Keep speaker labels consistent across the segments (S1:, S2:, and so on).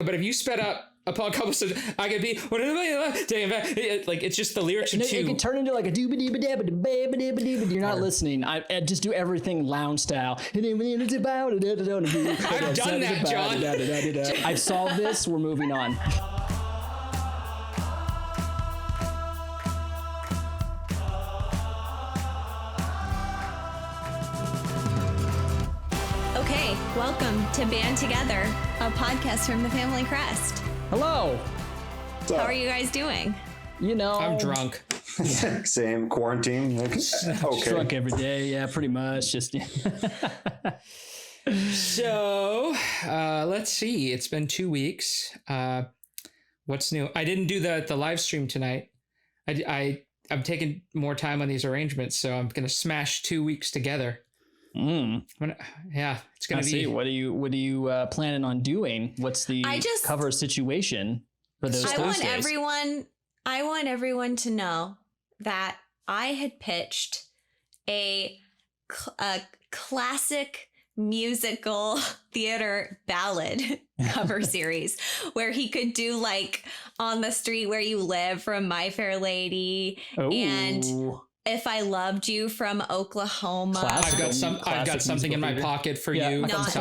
S1: but if you sped up upon cobblestone, I could be like, it's just the lyrics are too.
S2: It can turn into like a dooba-dee-ba-dabba-dabba-dabba-dabba. You're not listening. I just do everything lounge style. I've done
S1: that, John.
S2: I've solved this. We're moving on.
S3: Okay, welcome to Band Together, a podcast from the Family Crest.
S2: Hello.
S3: How are you guys doing?
S2: You know,
S1: I'm drunk.
S4: Same quarantine. Okay.
S2: Drunk every day. Yeah, pretty much. Just.
S1: So let's see. It's been 2 weeks. What's new? I didn't do the live stream tonight. I'm taking more time on these arrangements, so I'm gonna smash 2 weeks together. Yeah, it's gonna be.
S2: What are you planning on doing? What's the cover situation for those Thursdays?
S3: I want everyone to know that I had pitched a classic musical theater ballad cover series where he could do like On the Street Where You Live from My Fair Lady and If I Loved You from Oklahoma.
S1: I've got something in my pocket for you.
S3: Not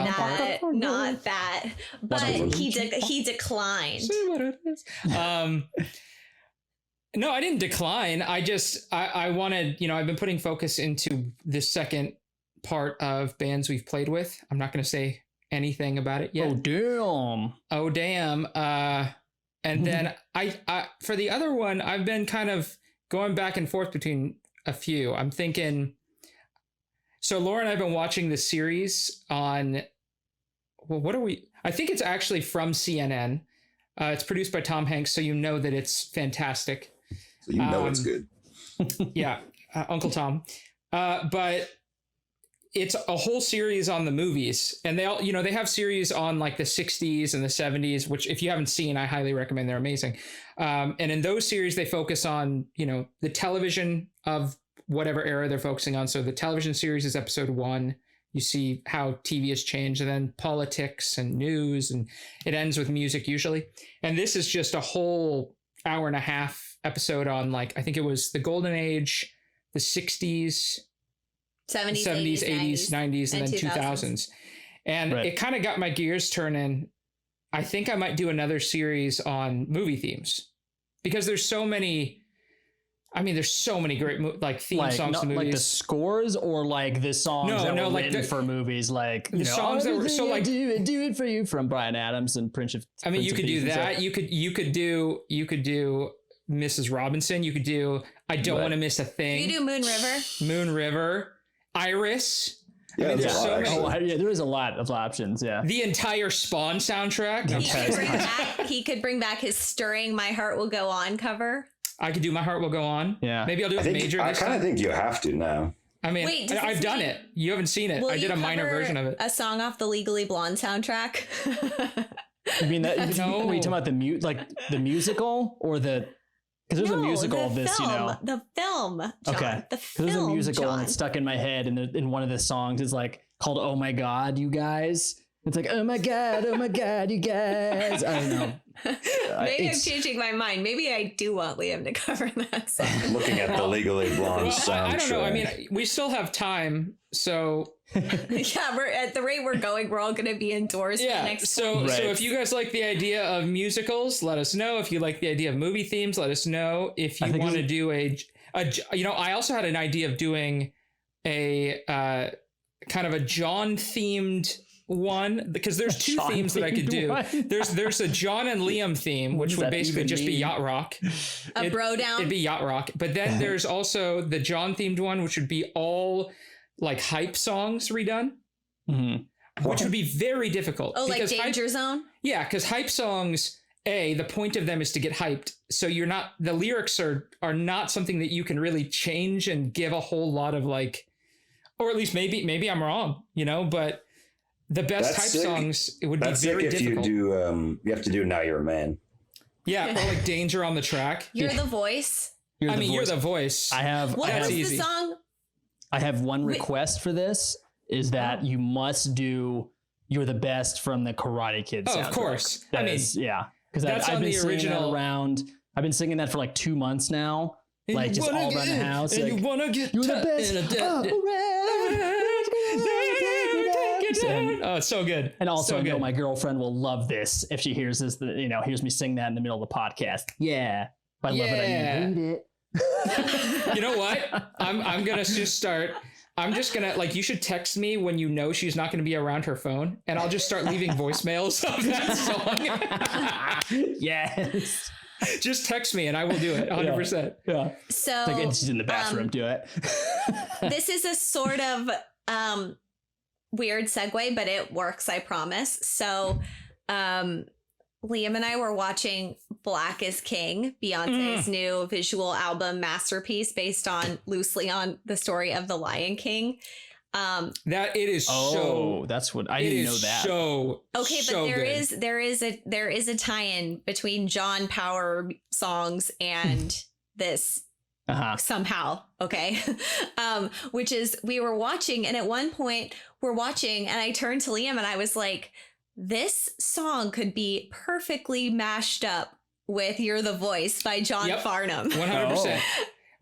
S3: that. But he declined.
S1: See what it is. No, I didn't decline. I wanted, I've been putting focus into this second part of bands we've played with. I'm not going to say anything about it yet. Oh damn. And then I for the other one, I've been kind of going back and forth between a few. I'm thinking, so Laura and I've been watching this series on, I think it's actually from CNN. It's produced by Tom Hanks, so you know that it's fantastic.
S4: So it's good.
S1: Yeah, Uncle Tom. But it's a whole series on the movies, and they all, they have series on like the 60s and the 70s, which if you haven't seen, I highly recommend. They're amazing. And in those series, they focus on, the television of whatever era they're focusing on. So the television series is episode 1. You see how TV has changed, and then politics and news, and it ends with music usually. And this is just a whole hour and a half episode on, like, I think it was the golden age, the 60s, 70s, 80s, 90s, and then 2000s. And it kind of got my gears turning. I think I might do another series on movie themes, because there's so many great theme songs to movies.
S2: Like the scores, or like the songs that were written for movies, like
S1: the songs that were so like
S2: do it for you from Bryan Adams and Prince of.
S1: You could do that. You could do Mrs. Robinson. You could do I Don't Want to Miss a Thing.
S3: You do Moon River, Iris.
S4: Yeah,
S1: there's so many.
S2: There is a lot of options. Yeah,
S1: the entire Spawn soundtrack.
S3: He could bring back his Stirring My Heart Will Go On cover.
S1: I could do My Heart Will Go On.
S2: Yeah.
S1: Maybe I'll do it major.
S4: I kind of think you have to now.
S1: I mean, I've done it. You haven't seen it. I did a minor version of it.
S3: A song off the Legally Blonde soundtrack.
S2: You mean that? No. Were you talking about the musical, or the? Because there's a musical of this,
S3: The film. John. Okay. The film.
S2: There's a musical,
S3: John.
S2: and it's stuck in my head, and in one of the songs is like called "Oh My God, You Guys." It's like, oh my God, you guys. I don't know.
S3: Maybe I'm changing my mind. Maybe I do want Liam to cover that song.
S4: Looking at the Legally Blonde soundtrack.
S1: I don't know. I mean, we still have time, so.
S3: Yeah, we're at the rate we're going. We're all going to be indoors for the next.
S1: So if you guys like the idea of musicals, let us know. If you like the idea of movie themes, let us know. If you want to do I also had an idea of doing a kind of a John themed one, because there's two themes that I could do. There's a John and Liam theme, which would basically just be yacht rock.
S3: Bro down.
S1: It'd be yacht rock. But then there's also the John themed one, which would be all like hype songs redone, which would be very difficult.
S3: Oh, like Danger Zone?
S1: Yeah, because hype songs, the point of them is to get hyped. So the lyrics are not something that you can really change and give a whole lot of like, or at least maybe I'm wrong, but the best hype songs, it would be very difficult.
S4: You have to do Now You're a Man.
S1: Yeah, or like Danger on the Track.
S3: You're the voice.
S1: You're the voice.
S3: What was the song?
S2: I have one request for this, is that you must do "You're the Best" from the Karate Kid soundtrack.
S1: Oh, of course.
S2: Yeah, because
S1: that's
S2: I've
S1: on
S2: been
S1: the
S2: singing
S1: original.
S2: that around. I've been singing that for like 2 months now,
S1: And
S2: like
S1: you
S2: just
S1: wanna
S2: all
S1: get
S2: around the
S1: in,
S2: house.
S1: and
S2: Like,
S1: you wanna get
S2: "You're the
S1: tucked
S2: best."
S1: in a Oh, it's so good.
S2: And also,
S1: so
S2: I know
S1: good.
S2: my girlfriend will love this if she hears this. Hears me sing that in the middle of the podcast. Yeah, I love it. I hate it.
S1: You know what? I'm gonna just start. I'm just gonna you should text me when you know she's not gonna be around her phone, and I'll just start leaving voicemails of that song.
S2: Yes.
S1: Just text me and I will do it 100%.
S2: Yeah.
S3: So
S2: Like, and she's in the bathroom. Do it.
S3: this is a sort of weird segue, but it works, I promise. So Liam and I were watching Black is King, Beyonce's new visual album masterpiece based loosely on the story of the Lion King.
S1: That it is so.
S2: That's what I
S1: It
S2: didn't
S1: is
S2: know that.
S1: so
S3: Okay,
S1: so
S3: but
S1: good.
S3: there is a tie-in between John Power songs and this somehow. Okay. Which is we were watching, and at one point we're watching, and I turned to Liam and I was like, this song could be perfectly mashed up with You're the Voice by John Farnham.
S1: 100%.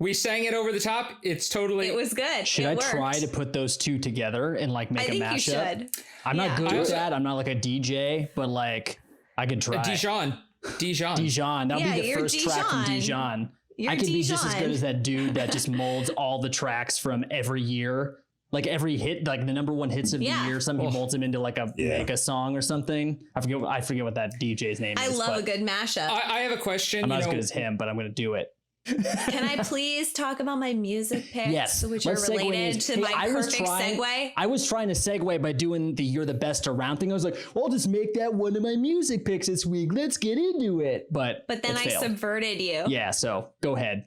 S1: We sang it over the top. It's totally.
S3: It was good.
S2: Should I try to put those two together and like make
S3: I
S2: a
S3: think you
S2: mashup?
S3: should.
S2: I'm not good
S1: I
S2: at
S1: was-
S2: that. I'm not like a DJ, but like I could try.
S1: Dijon.
S2: Dijon. That'll
S3: Yeah,
S2: be the
S3: you're
S2: first track from
S3: Dijon.
S2: Dijon.
S3: You're
S2: I could be just as
S3: Dijon.
S2: good as that dude that just molds all the tracks from every year. Like every hit, like the number one hits of the year, he molds them into like make a song or something. I forget what that DJ's name
S3: I
S2: is.
S3: love
S2: but
S3: a good mashup.
S1: I have a question.
S2: I'm not as
S1: you know,
S2: good as him, but I'm going to do it.
S3: Can I please talk about my music picks,
S2: Yes,
S3: which
S2: let's
S3: are
S2: segue
S3: related
S2: into-
S3: to my
S2: I was
S3: perfect
S2: trying-
S3: segue?
S2: I was trying to segue by doing the "You're the Best Around" thing. I was like, well, I'll just make that one of my music picks this week. Let's get into it. But
S3: then
S2: it
S3: I
S2: failed.
S3: subverted you,
S2: Yeah, so go ahead.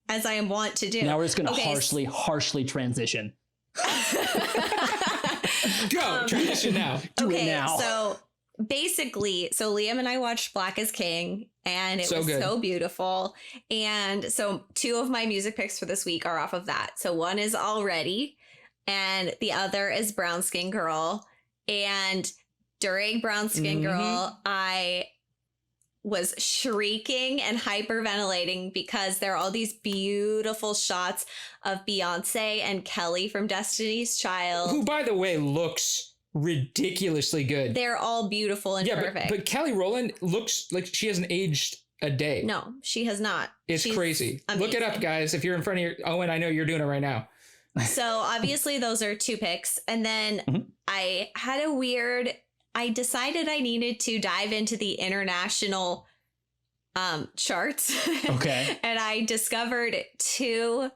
S3: as I am wont to do.
S2: Now we're just going to
S3: Okay,
S2: harshly transition.
S1: Go transition now.
S2: Do it
S3: okay,
S2: now.
S3: so basically, Liam and I watched Black is King, and it
S1: So
S3: was
S1: good.
S3: so beautiful. And so 2 of my music picks for this week are off of that. So one is Already, and the other is Brown Skin Girl. And during Brown Skin Girl, I was shrieking and hyperventilating because there are all these beautiful shots of Beyonce and Kelly from Destiny's Child.
S1: Who, by the way, looks ridiculously good.
S3: They're all beautiful and perfect.
S1: but Kelly Rowland looks like she hasn't aged a day.
S3: No, she has not.
S1: It's
S3: She's
S1: crazy. Look it up,
S3: amazing.
S1: guys. If you're in front of your Owen, I know you're doing it right now.
S3: So obviously those are 2 picks. And then I decided I needed to dive into the international charts.
S2: Okay.
S3: And I discovered 2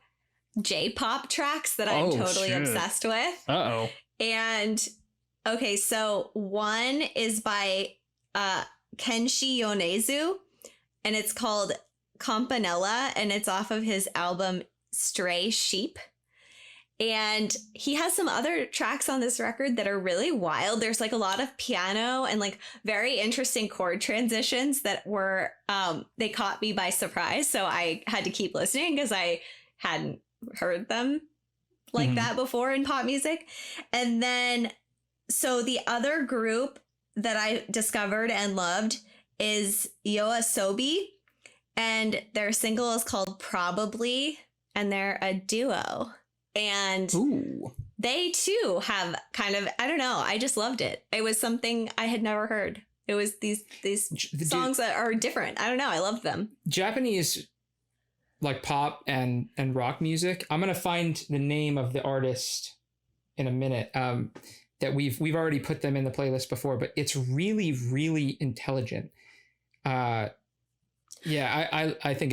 S3: J-pop tracks that I'm
S2: Oh,
S3: totally
S2: shit.
S3: obsessed with.
S2: Uh-oh.
S3: And okay, so one is by Kenshi Yonezu, and it's called Campanella, and it's off of his album Stray Sheep. And he has some other tracks on this record that are really wild. There's like a lot of piano and like very interesting chord transitions that were they caught me by surprise. So I had to keep listening because I hadn't heard them like that before in pop music. And then so the other group that I discovered and loved is Yoasobi, and their single is called Probably, and they're a duo. And
S2: Ooh.
S3: they too have kind of, I don't know, I just loved it. It was something I had never heard. It was these songs that are different. I don't know, I loved them.
S1: Japanese like pop and rock music. I'm gonna find the name of the artist in a minute. That we've already put them in the playlist before, but it's really, really intelligent. I think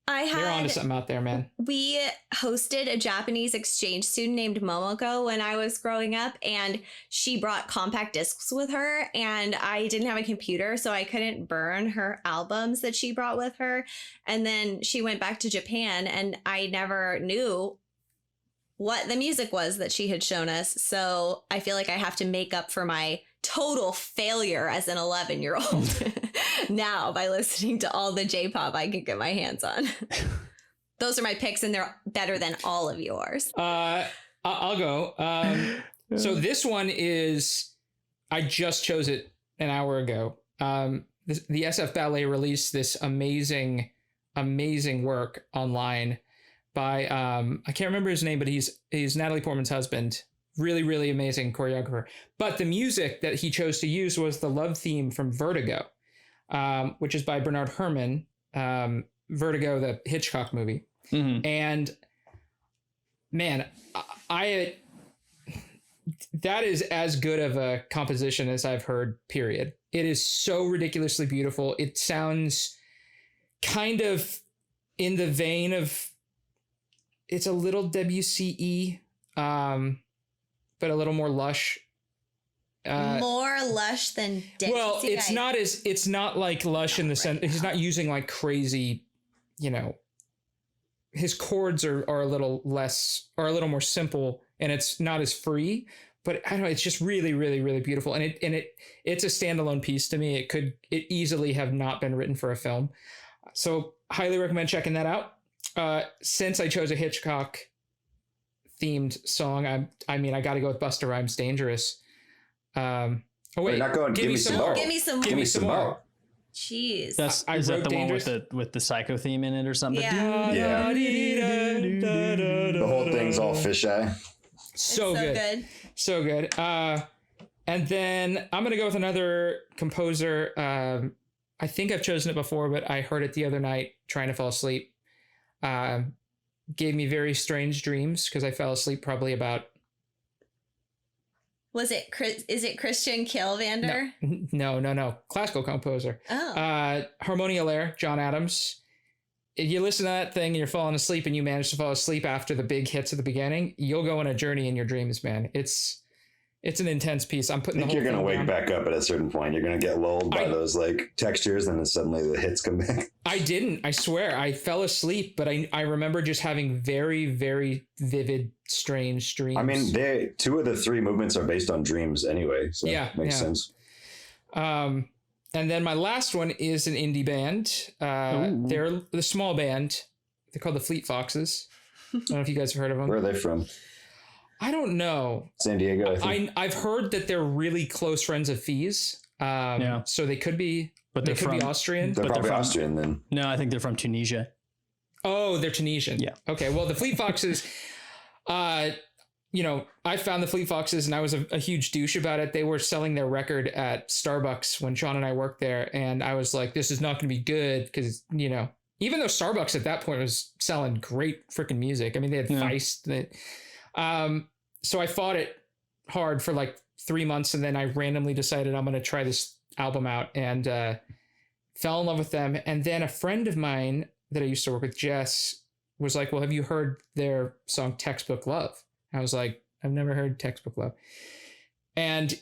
S1: you're onto something out there, man.
S3: We hosted a Japanese exchange student named Momoko when I was growing up, and she brought compact discs with her, and I didn't have a computer, so I couldn't burn her albums that she brought with her. And then she went back to Japan, and I never knew what the music was that she had shown us. So I feel like I have to make up for my total failure as an 11-year-old now by listening to all the J-pop I could get my hands on. Those are my picks, and they're better than all of yours.
S1: I'll go. So this one is I just chose it an hour ago. The SF Ballet released this amazing work online by I can't remember his name, but he's Natalie Portman's husband. Really, really amazing choreographer. But the music that he chose to use was the love theme from Vertigo, which is by Bernard Herrmann. Vertigo, the Hitchcock movie. Mm-hmm. And man, that is as good of a composition as I've heard, period. It is so ridiculously beautiful. It sounds kind of in the vein of, it's a little Debussy-y, but a little more lush.
S3: More lush than Debussy.
S1: Well, it's not like lush in the sense, he's not using like crazy, his chords are a little less, or a little more simple, and it's not as free, but I don't know, it's just really, really, really beautiful. And it's a standalone piece to me. It easily have not been written for a film. So highly recommend checking that out. Since I chose a Hitchcock themed song, I got to go with Busta Rhymes' Dangerous. Oh wait,
S4: not going. Give me some more.
S3: Give me some more.
S4: Give me some more.
S3: Jeez.
S2: Is that the Dangerous one with the psycho theme in it or something?
S3: Yeah.
S4: The whole thing's all fisheye.
S1: So good. So good. And then I'm gonna go with another composer. I think I've chosen it before, but I heard it the other night trying to fall asleep. Gave me very strange dreams because I fell asleep probably about.
S3: Is it Christian Kilvander?
S1: No. Classical composer.
S3: Oh.
S1: Harmonia Lair, John Adams. If you listen to that thing and you're falling asleep and you manage to fall asleep after the big hits at the beginning, you'll go on a journey in your dreams, man. It's an intense piece. I'm putting. I think
S4: you're gonna wake
S1: down.
S4: back up at a certain point. You're gonna get lulled by those like textures, and then suddenly the hits come back.
S1: I didn't. I swear. I fell asleep, but I remember just having very, very vivid, strange dreams.
S4: I mean, two of the three movements are based on dreams anyway, so makes sense.
S1: And then my last one is an indie band. They're the small band. They're called the Fleet Foxes. I don't know if you guys have heard of them.
S4: Where are they from?
S1: I don't know.
S4: San Diego, I think.
S1: I've heard that they're really close friends of Fee's. So they could be, but they could be Austrian.
S4: They're probably Austrian then.
S2: No, I think they're from Tunisia.
S1: Oh, they're Tunisian.
S2: Yeah.
S1: Okay. Well, the Fleet Foxes, I found the Fleet Foxes and I was a huge douche about it. They were selling their record at Starbucks when Sean and I worked there. And I was like, this is not going to be good because, even though Starbucks at that point was selling great freaking music. I mean, they had Feist. So I fought it hard for like 3 months, and then I randomly decided I'm going to try this album out, and fell in love with them. And then a friend of mine that I used to work with, Jess, was like, well, have you heard their song Textbook Love? I was like, I've never heard Textbook Love. And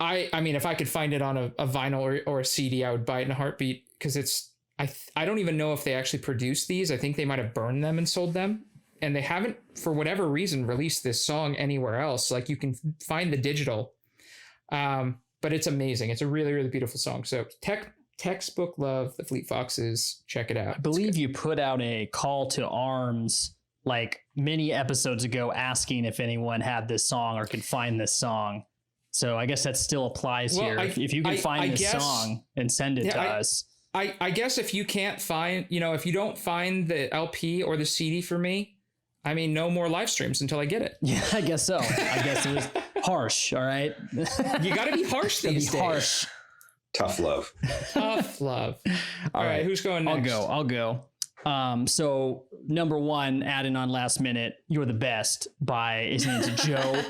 S1: I mean, if I could find it on a vinyl or a CD, I would buy it in a heartbeat, because I don't even know if they actually produced these. I think they might have burned them and sold them. And they haven't, for whatever reason, released this song anywhere else. Like, you can find the digital, but it's amazing. It's a really, really beautiful song. So Textbook Love, the Fleet Foxes, check it out.
S2: I believe you put out a call to arms like many episodes ago asking if anyone had this song or could find this song. So I guess that still applies here. If you can find this song and send it to us.
S1: I guess if you can't find, if you don't find the LP or the CD for me, I mean, no more live streams until I get it.
S2: Yeah, I guess so. I guess it was harsh. All right.
S1: You got to be harsh these days.
S2: Harsh.
S4: Tough love.
S1: Tough love. All right. Who's going next?
S2: I'll go. So number one, adding on last minute, You're the Best by, his name's Joe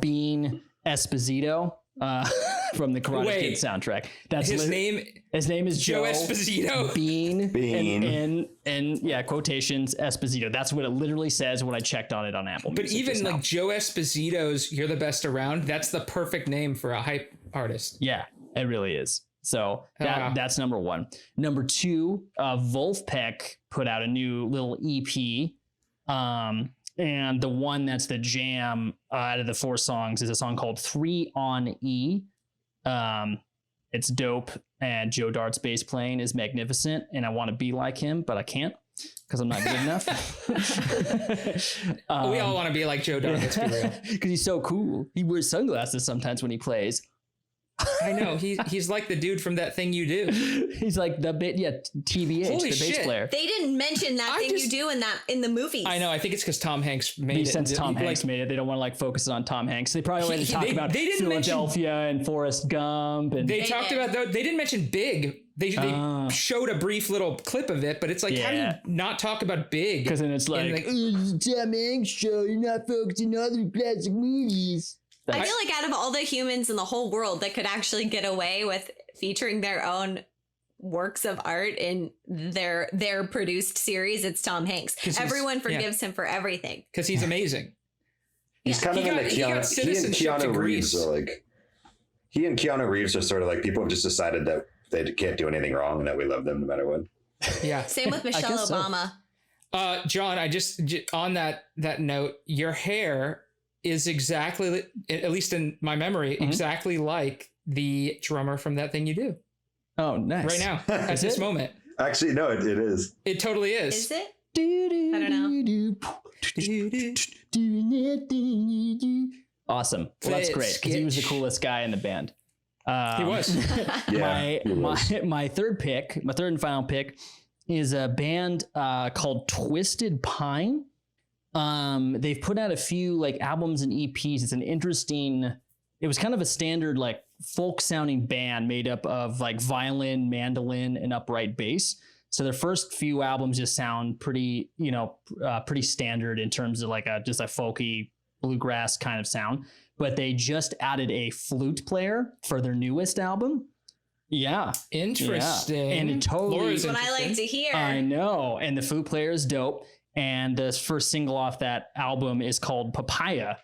S2: Bean Esposito. From the Karate Kid soundtrack. That's his name. His name is Joe
S1: Esposito.
S2: Bean. And quotations Esposito. That's what it literally says when I checked on it on Apple Music.
S1: But even like Joe Esposito's "You're the Best Around," that's the perfect name for a hype artist.
S2: Yeah, it really is. So that's number one. Number two, Wolfpack put out a new little EP. And the one that's the jam out of the 4 songs is a song called 3 on E. It's dope, and Joe Dart's bass playing is magnificent, and I want to be like him, but I can't because I'm not good enough.
S1: We all want to be like Joe Dart, let's be real.
S2: Because he's so cool. He wears sunglasses sometimes when he plays.
S1: I know he's like the dude from That Thing You Do.
S2: He's like the TBH,
S1: Holy
S2: the bass
S1: shit.
S2: player.
S3: They didn't mention That Thing You Do in the movies.
S1: I know. I think it's because Tom Hanks made it.
S2: Since Tom Hanks made it, they don't want to like focus on Tom Hanks. They probably wanted to talk about Philadelphia and Forrest Gump. And
S1: they talked about they didn't mention Big. They showed a brief little clip of it, but it's like, how do you not talk about Big?
S2: Because then it's like Tom Hanks show. You're not focusing on other classic movies.
S3: I feel like out of all the humans in the whole world that could actually get away with featuring their own works of art in their produced series, it's Tom Hanks. Everyone forgives him for everything.
S1: Because he's amazing.
S4: He's kind of in the Keanu. He and Keanu Reeves are sort of like people have just decided that they can't do anything wrong and that we love them no matter what.
S1: Yeah.
S3: Same with Michelle Obama.
S1: John, I just on that note, your hair is exactly, at least in my memory, exactly like the drummer from That Thing You Do.
S2: Oh, nice.
S1: Right now, at this moment.
S4: Actually, no, it is.
S1: It totally is.
S3: Is it? I don't
S2: know. Awesome. Well, that's great because he was the coolest guy in the band.
S1: He was.
S2: My third and final pick is a band called Twisted Pine. They've put out a few like albums and EPs. It's it was kind of a standard like folk sounding band made up of like violin, mandolin, and upright bass. So their first few albums just sound pretty standard in terms of like just a folky bluegrass kind of sound. But they just added a flute player for their newest album. Yeah.
S1: Interesting.
S2: Yeah. And it totally
S3: is what I like to hear.
S2: I know. And the flute player is dope. And the first single off that album is called Papaya.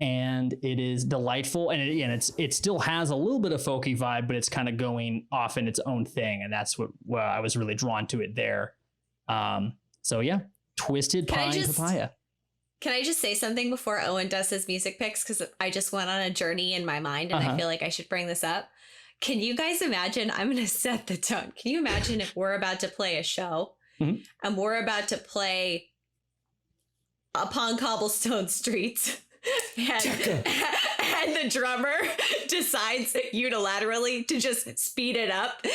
S2: And it is delightful. And it still has a little bit of folky vibe, but it's kind of going off in its own thing. And that's what I was really drawn to it there. So yeah, Twisted Pine Papaya.
S3: Can I just say something before Owen does his music picks? Because I just went on a journey in my mind and I feel like I should bring this up. Can you guys imagine? I'm going to set the tone. Can you imagine if we're about to play a show and we're about to play Upon Cobblestone Streets and the drummer decides unilaterally to just speed it up?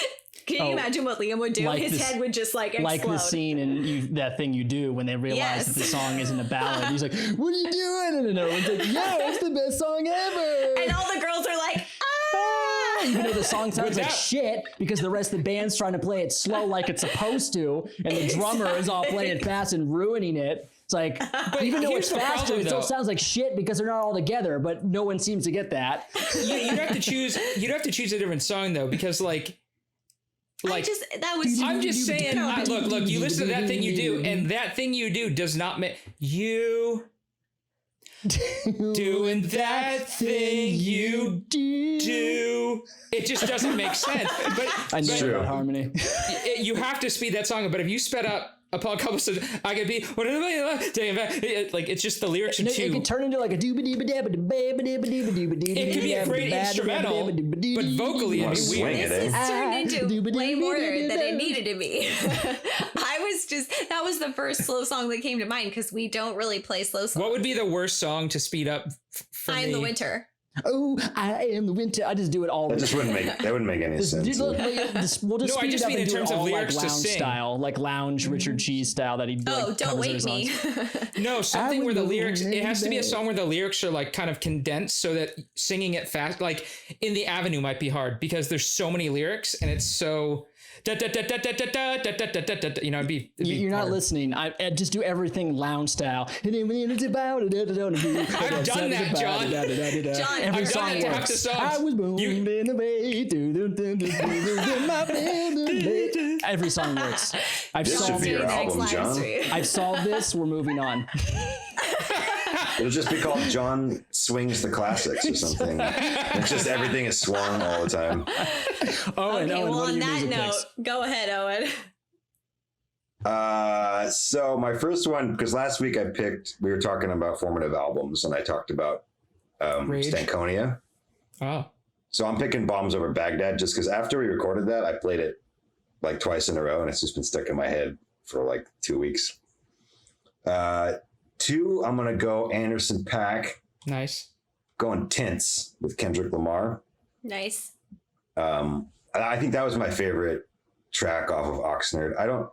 S3: Can you imagine what Liam would do?
S2: Like
S3: his head would just like explode.
S2: Like the scene in That Thing You Do when they realize that the song isn't a ballad. He's like, what are you doing? And everyone's like, yeah, it's the best song ever.
S3: And all the girls are like, ah!
S2: Even though the song sounds like shit because the rest of the band's trying to play it slow like it's supposed to. And the drummer is all playing it fast and ruining it. It's like, even though it's faster, it still sounds like shit because they're not all together, but no one seems to get that.
S1: You'd have to choose a different song though, because I'm just saying, look, you listen to That Thing You Do, and That Thing You Do does not make you doing that thing you do. It just doesn't make sense. But
S2: I know about harmony.
S1: You have to speed that song up, but if you sped up Upon Cobblestone, I could be taking back. Like it's just the lyrics are too.
S2: It could turn into like a dooba dooba dabba dooba.
S1: It could be a great instrumental, but vocally it'd be weird.
S3: This has turned into way more than it needed to be. That was the first slow song that came to mind because we don't really play slow songs.
S1: What would be the worst song to speed up for
S3: I Am the Winter.
S2: Oh, I am the winter. I just do it all.
S4: That wouldn't make any sense.
S2: We'll just speed
S1: it up
S2: in
S1: terms of lyrics
S2: like
S1: to
S2: lounge
S1: sing.
S2: style, like lounge Richard Cheese style that he.
S3: Don't wake me.
S1: No, something where the lyrics. It has to be a song where the lyrics are like kind of condensed, so that singing it fast, like In the Avenue, might be hard because there's so many lyrics and it's so. You're
S2: not listening. I just do everything lounge style. I've done
S1: that, John.
S3: John,
S2: every
S1: I've
S2: song
S1: done that to half
S2: works.
S1: the songs.
S2: I was born in a bay. Every song works.
S4: This should be your album, John.
S2: I've solved this. We're moving on.
S4: It'll just be called John Swings the Classics or something. It's just everything is swung all the time.
S2: Owen,
S3: on that note, go ahead, Owen.
S4: So my first one, because last week we were talking about formative albums and I talked about Stankonia.
S1: Oh.
S4: So I'm picking Bombs Over Baghdad just because after we recorded that, I played it like twice in a row and it's just been stuck in my head for like 2 weeks. 2, I'm going to go Anderson .Paak.
S1: Nice.
S4: Going Tints with Kendrick Lamar.
S3: Nice.
S4: I think that was my favorite track off of Oxnard.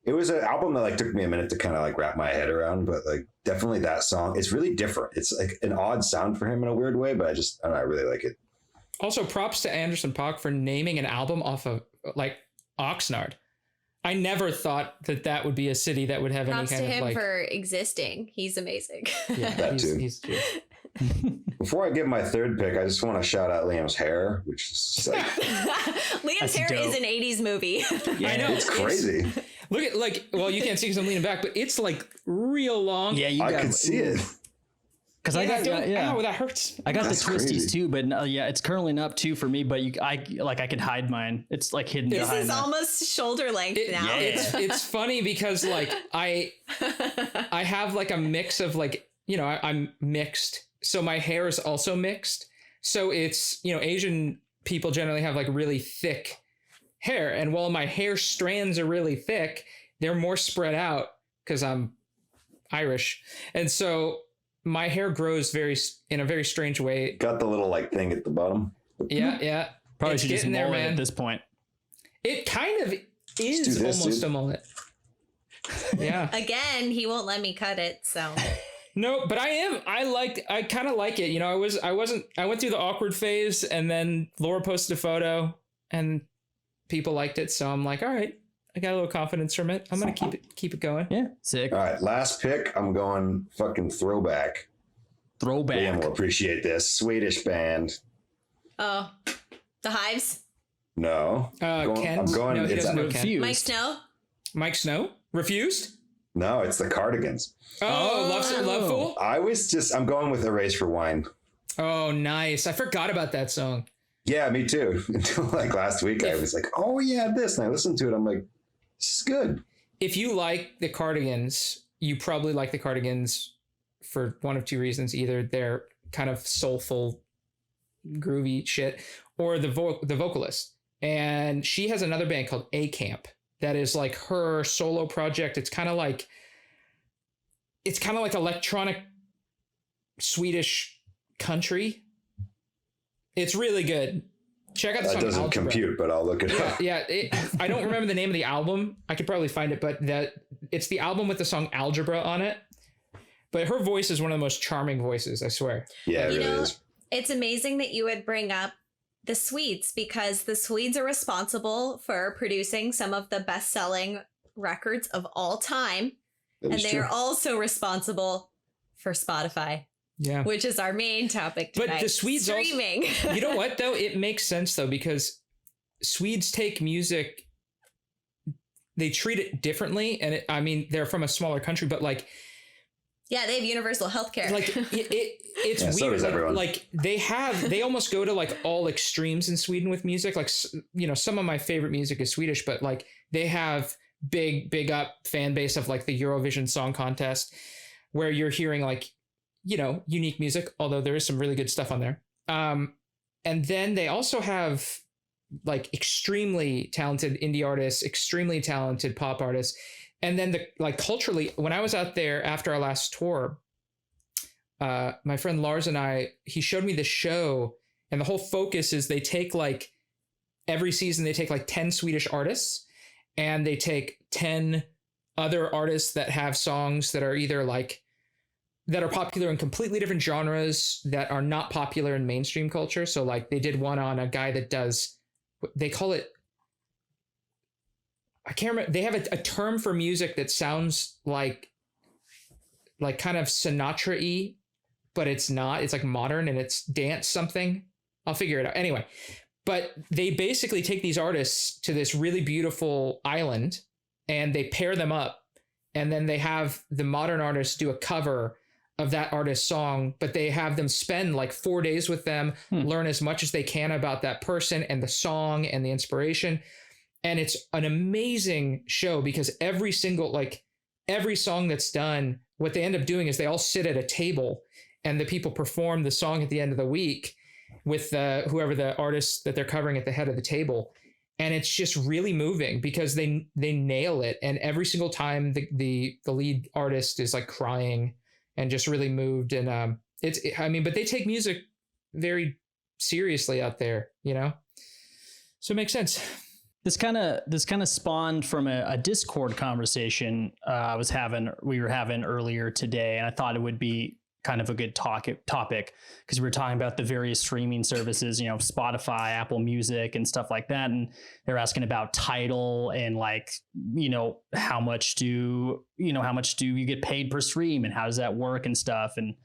S4: It was an album that like took me a minute to kind of like wrap my head around, but like definitely that song, it's really different. It's like an odd sound for him in a weird way, but I don't know, I really like it.
S1: Also, props to Anderson .Paak for naming an album off of like Oxnard. I never thought that would be a city that would have
S3: Props
S1: any kind
S3: to him
S1: of like
S3: for existing. He's amazing.
S1: Yeah,
S4: That too.
S1: he's
S4: Before I give my third pick, I just want to shout out Liam's hair, which is just like
S3: Liam's
S2: That's
S3: hair
S2: dope.
S3: is an 80s movie.
S1: I know.
S4: it's crazy.
S1: Look at like, well, you can't see because I'm leaning back, but it's like real long.
S2: Yeah, you
S4: I
S2: got
S4: could see it.
S2: because I got
S1: Ow, that hurts.
S2: I got
S4: That's
S2: the twisties
S4: crazy.
S2: too, but yeah, it's curling up too for me. But I could hide mine. It's like hidden
S3: This
S2: behind.
S3: is almost shoulder length now.
S2: yeah.
S1: It's funny because like I have like a mix of like, you know, I'm mixed. So my hair is also mixed. So it's, you know, Asian people generally have like really thick hair. And while my hair strands are really thick, they're more spread out because I'm Irish. And so my hair grows in a very strange way.
S4: Got the little like thing at the bottom.
S1: Yeah.
S2: Probably
S1: It's
S2: should just
S1: getting there,
S2: mold it
S1: man.
S2: at this point.
S1: It kind of is
S4: do this,
S1: almost
S4: dude.
S1: a mullet. Yeah.
S3: Again, he won't let me cut it, so
S1: No, but I kind of like it. You know, I went through the awkward phase and then Laura posted a photo and people liked it. So I'm like, all right, I got a little confidence from it. I'm going to keep it going.
S2: Yeah, sick.
S4: All right, last pick. I'm going fucking throwback.
S2: Throwback.
S4: Liam will appreciate this. Swedish band.
S3: oh, the Hives,
S4: No.
S1: Ken?
S4: I'm going.
S1: No, he
S4: It's
S1: doesn't know
S2: Refused.
S1: Ken.
S3: Mike Snow.
S1: Mike Snow? Refused?
S4: no, it's the Cardigans.
S1: Oh, Love Fool?
S4: I'm going with Erase for Wine.
S1: Oh, nice. I forgot about that song.
S4: Yeah, me too. Until like last week, I was like, oh yeah, this. And I listened to it. I'm like, this is good.
S1: If you like the Cardigans, you probably like the Cardigans for one of two reasons. Either they're kind of soulful, groovy shit, or the vocalist. And she has another band called A Camp that is like her solo project. It's kind of like electronic Swedish country. It's really good. Check out the
S4: That
S1: song
S4: doesn't
S1: Algebra.
S4: compute, but I'll look it up.
S1: Yeah, I don't remember the name of the album. I could probably find it, but it's the album with the song Algebra on it. But her voice is one of the most charming voices, I swear.
S4: Yeah, it
S3: You
S4: really
S3: know,
S4: is.
S3: it's amazing that you would bring up the Swedes because the Swedes are responsible for producing some of the best-selling records of all time.
S4: That
S3: And
S4: is
S3: they
S4: true.
S3: are also responsible for Spotify,
S1: Yeah.
S3: which is our main topic
S1: But
S3: tonight.
S1: the Swedes also-
S3: streaming.
S1: You know what, though? It makes sense, though, because Swedes take music, they treat it differently. And I mean, they're from a smaller country, but like,
S3: Yeah, they have universal healthcare.
S1: like it's
S4: Yeah, so
S1: weird.
S4: does everyone.
S1: Like they almost go to like all extremes in Sweden with music. Like, you know, some of my favorite music is Swedish, but like they have big up fan base of like the Eurovision Song Contest, where you're hearing like, you know, unique music, although there is some really good stuff on there. And then they also have like extremely talented indie artists, extremely talented pop artists. And then culturally, when I was out there after our last tour, my friend Lars and he showed me the show, and the whole focus is they take like every season, they take like 10 Swedish artists and they take 10 other artists that have songs that are either like, that are popular in completely different genres that are not popular in mainstream culture. So like they did one on a guy that does, they call it, I can't remember. They have a term for music that sounds like kind of Sinatra-y, but it's not. It's like modern and it's dance something. I'll figure it out. Anyway, but they basically take these artists to this really beautiful island and they pair them up. And then they have the modern artists do a cover of that artist's song, but they have them spend like 4 days with them, learn as much as they can about that person and the song and the inspiration. And it's an amazing show because every song that's done, what they end up doing is they all sit at a table and the people perform the song at the end of the week with whoever the artist that they're covering at the head of the table. And it's just really moving because they nail it. And every single time the lead artist is like crying and just really moved. And but they take music very seriously out there, you know? So it makes sense.
S2: This kind of spawned from a Discord conversation we were having earlier today, and I thought it would be kind of a good topic because we were talking about the various streaming services, Spotify, Apple Music, and stuff like that, and they're asking about Tidal and like, how much do you get paid per stream, and how does that work and stuff and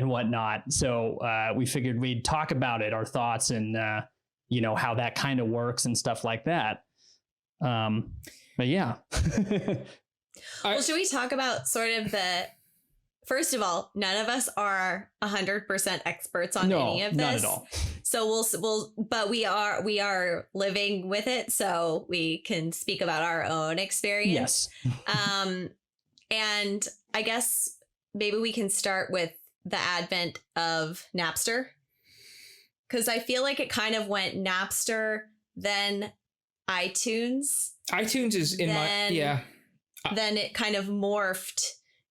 S2: whatnot. So we figured we'd talk about it, our thoughts, and how that kind of works and stuff like that. But yeah.
S3: Well, should we talk about sort of first of all, none of us are 100% experts on any of this.
S2: Not at all.
S3: So but we are living with it, so we can speak about our own experience.
S2: Yes.
S3: And I guess maybe we can start with the advent of Napster, because I feel like it kind of went Napster, then iTunes.
S1: iTunes is in
S3: Then it kind of morphed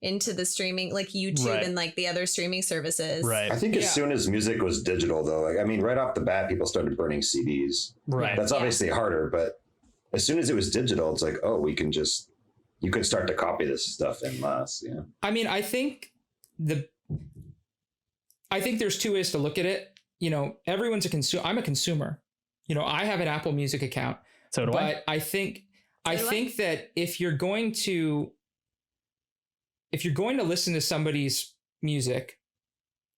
S3: into the streaming, like YouTube, right, and like the other streaming services.
S2: Right.
S4: I think as soon as music was digital, though, right off the bat, people started burning CDs.
S2: Right.
S4: That's obviously harder, but as soon as it was digital, it's like, oh, you could start to copy this stuff en masse. Yeah.
S1: I mean, I think there's two ways to look at it. Everyone's a consumer. I'm a consumer. I have an Apple Music account.
S2: So do I.
S1: But I think that if you're going to listen to somebody's music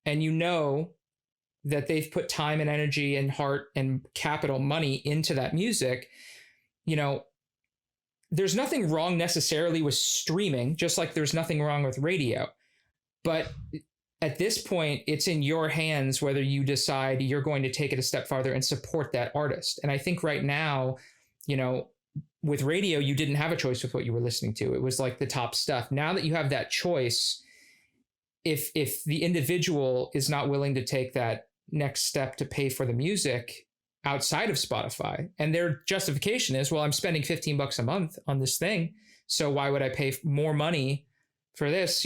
S1: and that they've put time and energy and heart and capital money into that music, there's nothing wrong necessarily with streaming, just like there's nothing wrong with radio. But at this point, it's in your hands whether you decide you're going to take it a step farther and support that artist. And I think right now, with radio, you didn't have a choice with what you were listening to. It was like the top stuff. Now that you have that choice, if the individual is not willing to take that next step to pay for the music outside of Spotify, and their justification is, well, I'm spending $15 a month on this thing, so why would I pay more money for this,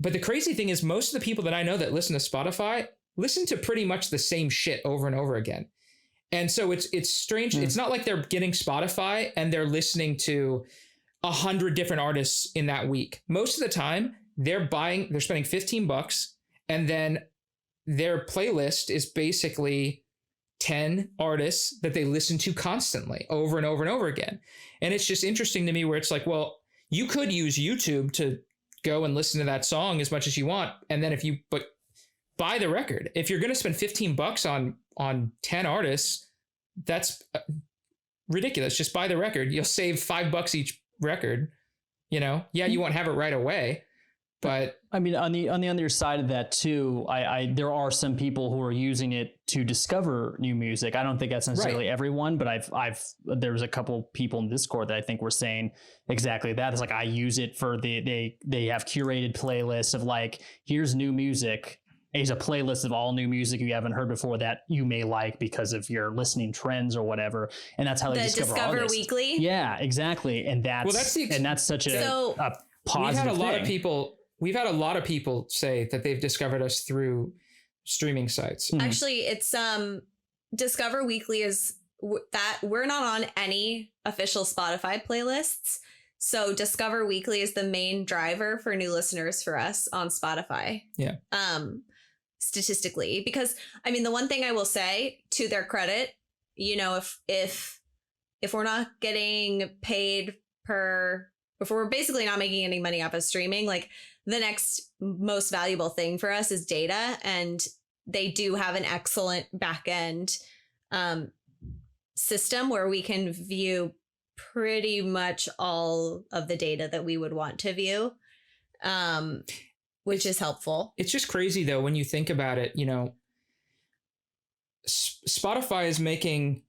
S1: But the crazy thing is, most of the people that I know that listen to Spotify listen to pretty much the same shit over and over again. And so it's strange. It's not like they're getting Spotify and they're listening to 100 different artists in that week. Most of the time they're spending $15, and then their playlist is basically 10 artists that they listen to constantly over and over and over again. And it's just interesting to me where it's like, well, you could use YouTube to go and listen to that song as much as you want. And then but buy the record. If you're going to spend $15 on 10 artists, that's ridiculous. Just buy the record. You'll save $5 each record. Yeah, you won't have it right away, but
S2: I mean, on the other side of that too, there are some people who are using it to discover new music. I don't think that's necessarily everyone, but there's a couple people in Discord that I think were saying exactly that. It's like, I use it for they have curated playlists of like, here's new music. Here's a playlist of all new music you haven't heard before that you may like because of your listening trends or whatever. And that's how they discover artists.
S3: Weekly.
S2: Yeah, exactly. And that's such a positive thing.
S1: We've had a lot of people say that they've discovered us through streaming sites.
S3: Actually, it's Discover Weekly is that we're not on any official Spotify playlists. So Discover Weekly is the main driver for new listeners for us on Spotify.
S1: Yeah.
S3: Statistically, because I mean, the one thing I will say to their credit, if we're not getting paid if we're basically not making any money off of streaming, like the next most valuable thing for us is data. And they do have an excellent back end system where we can view pretty much all of the data that we would want to view, which is helpful.
S1: It's just crazy though, when you think about it, Spotify is making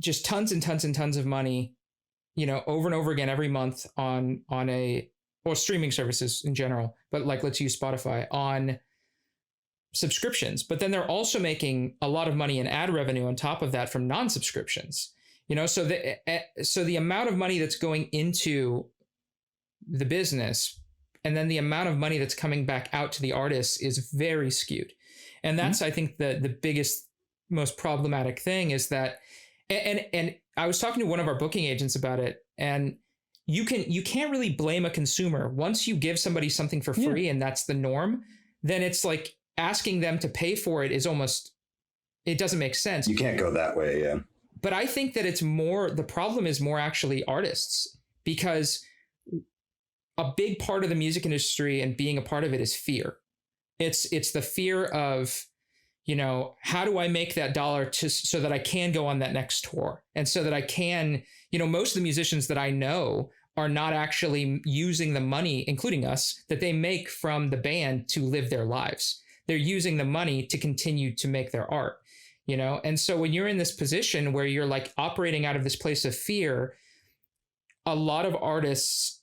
S1: just tons and tons and tons of money, over and over again every month on streaming services in general, but like, let's use Spotify on subscriptions. But then they're also making a lot of money in ad revenue on top of that from non-subscriptions, so the amount of money that's going into the business and then the amount of money that's coming back out to the artists is very skewed. And that's, I think, the biggest most problematic thing is that, and I was talking to one of our booking agents about it, and you can't really blame a consumer. Once you give somebody something for free and that's the norm, then it's like asking them to pay for it is almost, it doesn't make sense.
S4: You can't go that way. Yeah.
S1: But I think that the problem is more actually artists, because a big part of the music industry and being a part of it is fear. It's the fear of, you know, how do I make that dollar so that I can go on that next tour, and so that I can, you know, most of the musicians that I know are not actually using the money, including us, that they make from the band to live their lives. They're using the money to continue to make their art, you know? And so when you're in this position where you're like operating out of this place of fear, a lot of artists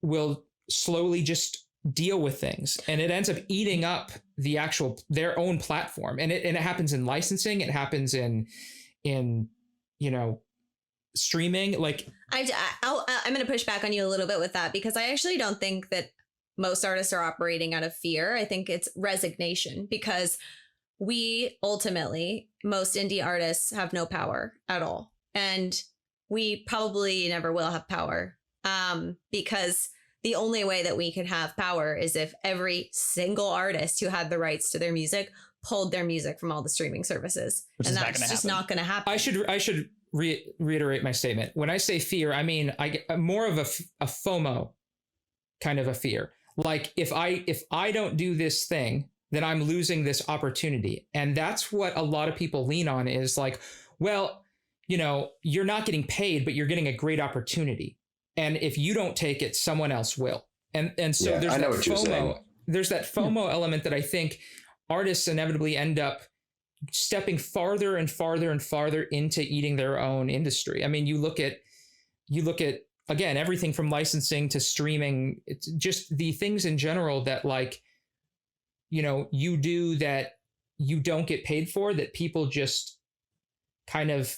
S1: will slowly just deal with things, and it ends up eating up their own platform. And it happens in licensing. It happens in, you know, streaming. Like
S3: I'm going to push back on you a little bit with that, because I actually don't think that most artists are operating out of fear. I think it's resignation, because most indie artists have no power at all. And we probably never will have power, because the only way that we could have power is if every single artist who had the rights to their music pulled their music from all the streaming services. And that's just not going to happen. I
S1: should reiterate my statement. When I say fear, I mean, I get more of a FOMO kind of a fear. Like if I don't do this thing, then I'm losing this opportunity. And that's what a lot of people lean on, is like, well, you know, you're not getting paid, but you're getting a great opportunity. And if you don't take it, someone else will. And so there's that FOMO. There's that FOMO element that I think artists inevitably end up stepping farther and farther and farther into eating their own industry. I mean, you look at again, everything from licensing to streaming, it's just the things in general that, like, you know, you do that you don't get paid for, that people just kind of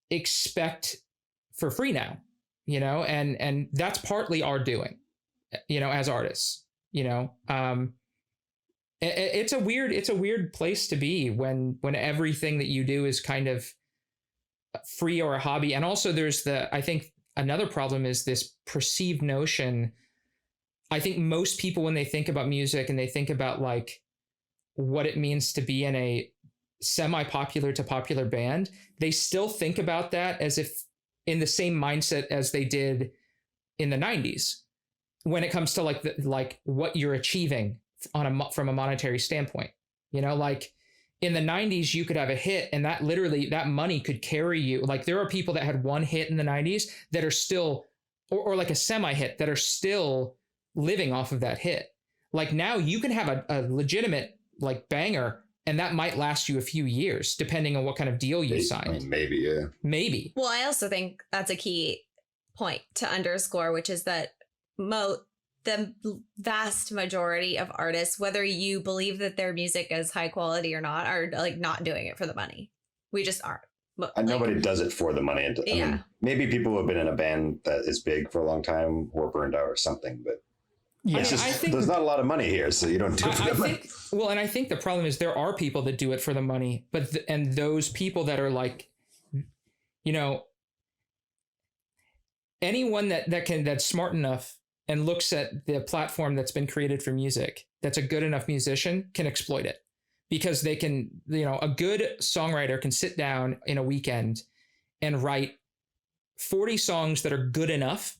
S1: expect for free now, you know, and that's partly our doing, you know, as artists, you know. It's a weird place to be when everything that you do is kind of free or a hobby. And also there's I think another problem is this perceived notion. I think most people, when they think about music and they think about like what it means to be in a semi-popular to popular band, they still think about that as if in the same mindset as they did in the 90s when it comes to like what you're achieving from a monetary standpoint. You know, like in the 90s, you could have a hit and that money could carry you. Like there are people that had one hit in the 90s that are still, or like a semi-hit, that are still living off of that hit. Like now you can have a legitimate like banger, and that might last you a few years, depending on what kind of deal you signed.
S4: I mean, maybe, yeah.
S1: Maybe.
S3: Well, I also think that's a key point to underscore, which is that the vast majority of artists, whether you believe that their music is high quality or not, are like not doing it for the money. We just aren't.
S4: And nobody does it for the money. I mean, maybe people who have been in a band that is big for a long time were burned out or something, but
S1: yeah,
S4: I think there's not a lot of money here, so you don't do it for the money.
S1: Well, and I think the problem is there are people that do it for the money, but and those people that are like, you know, anyone that's smart enough and looks at the platform that's been created for music, that's a good enough musician, can exploit it, because they can, you know, a good songwriter can sit down in a weekend and write 40 songs that are good enough.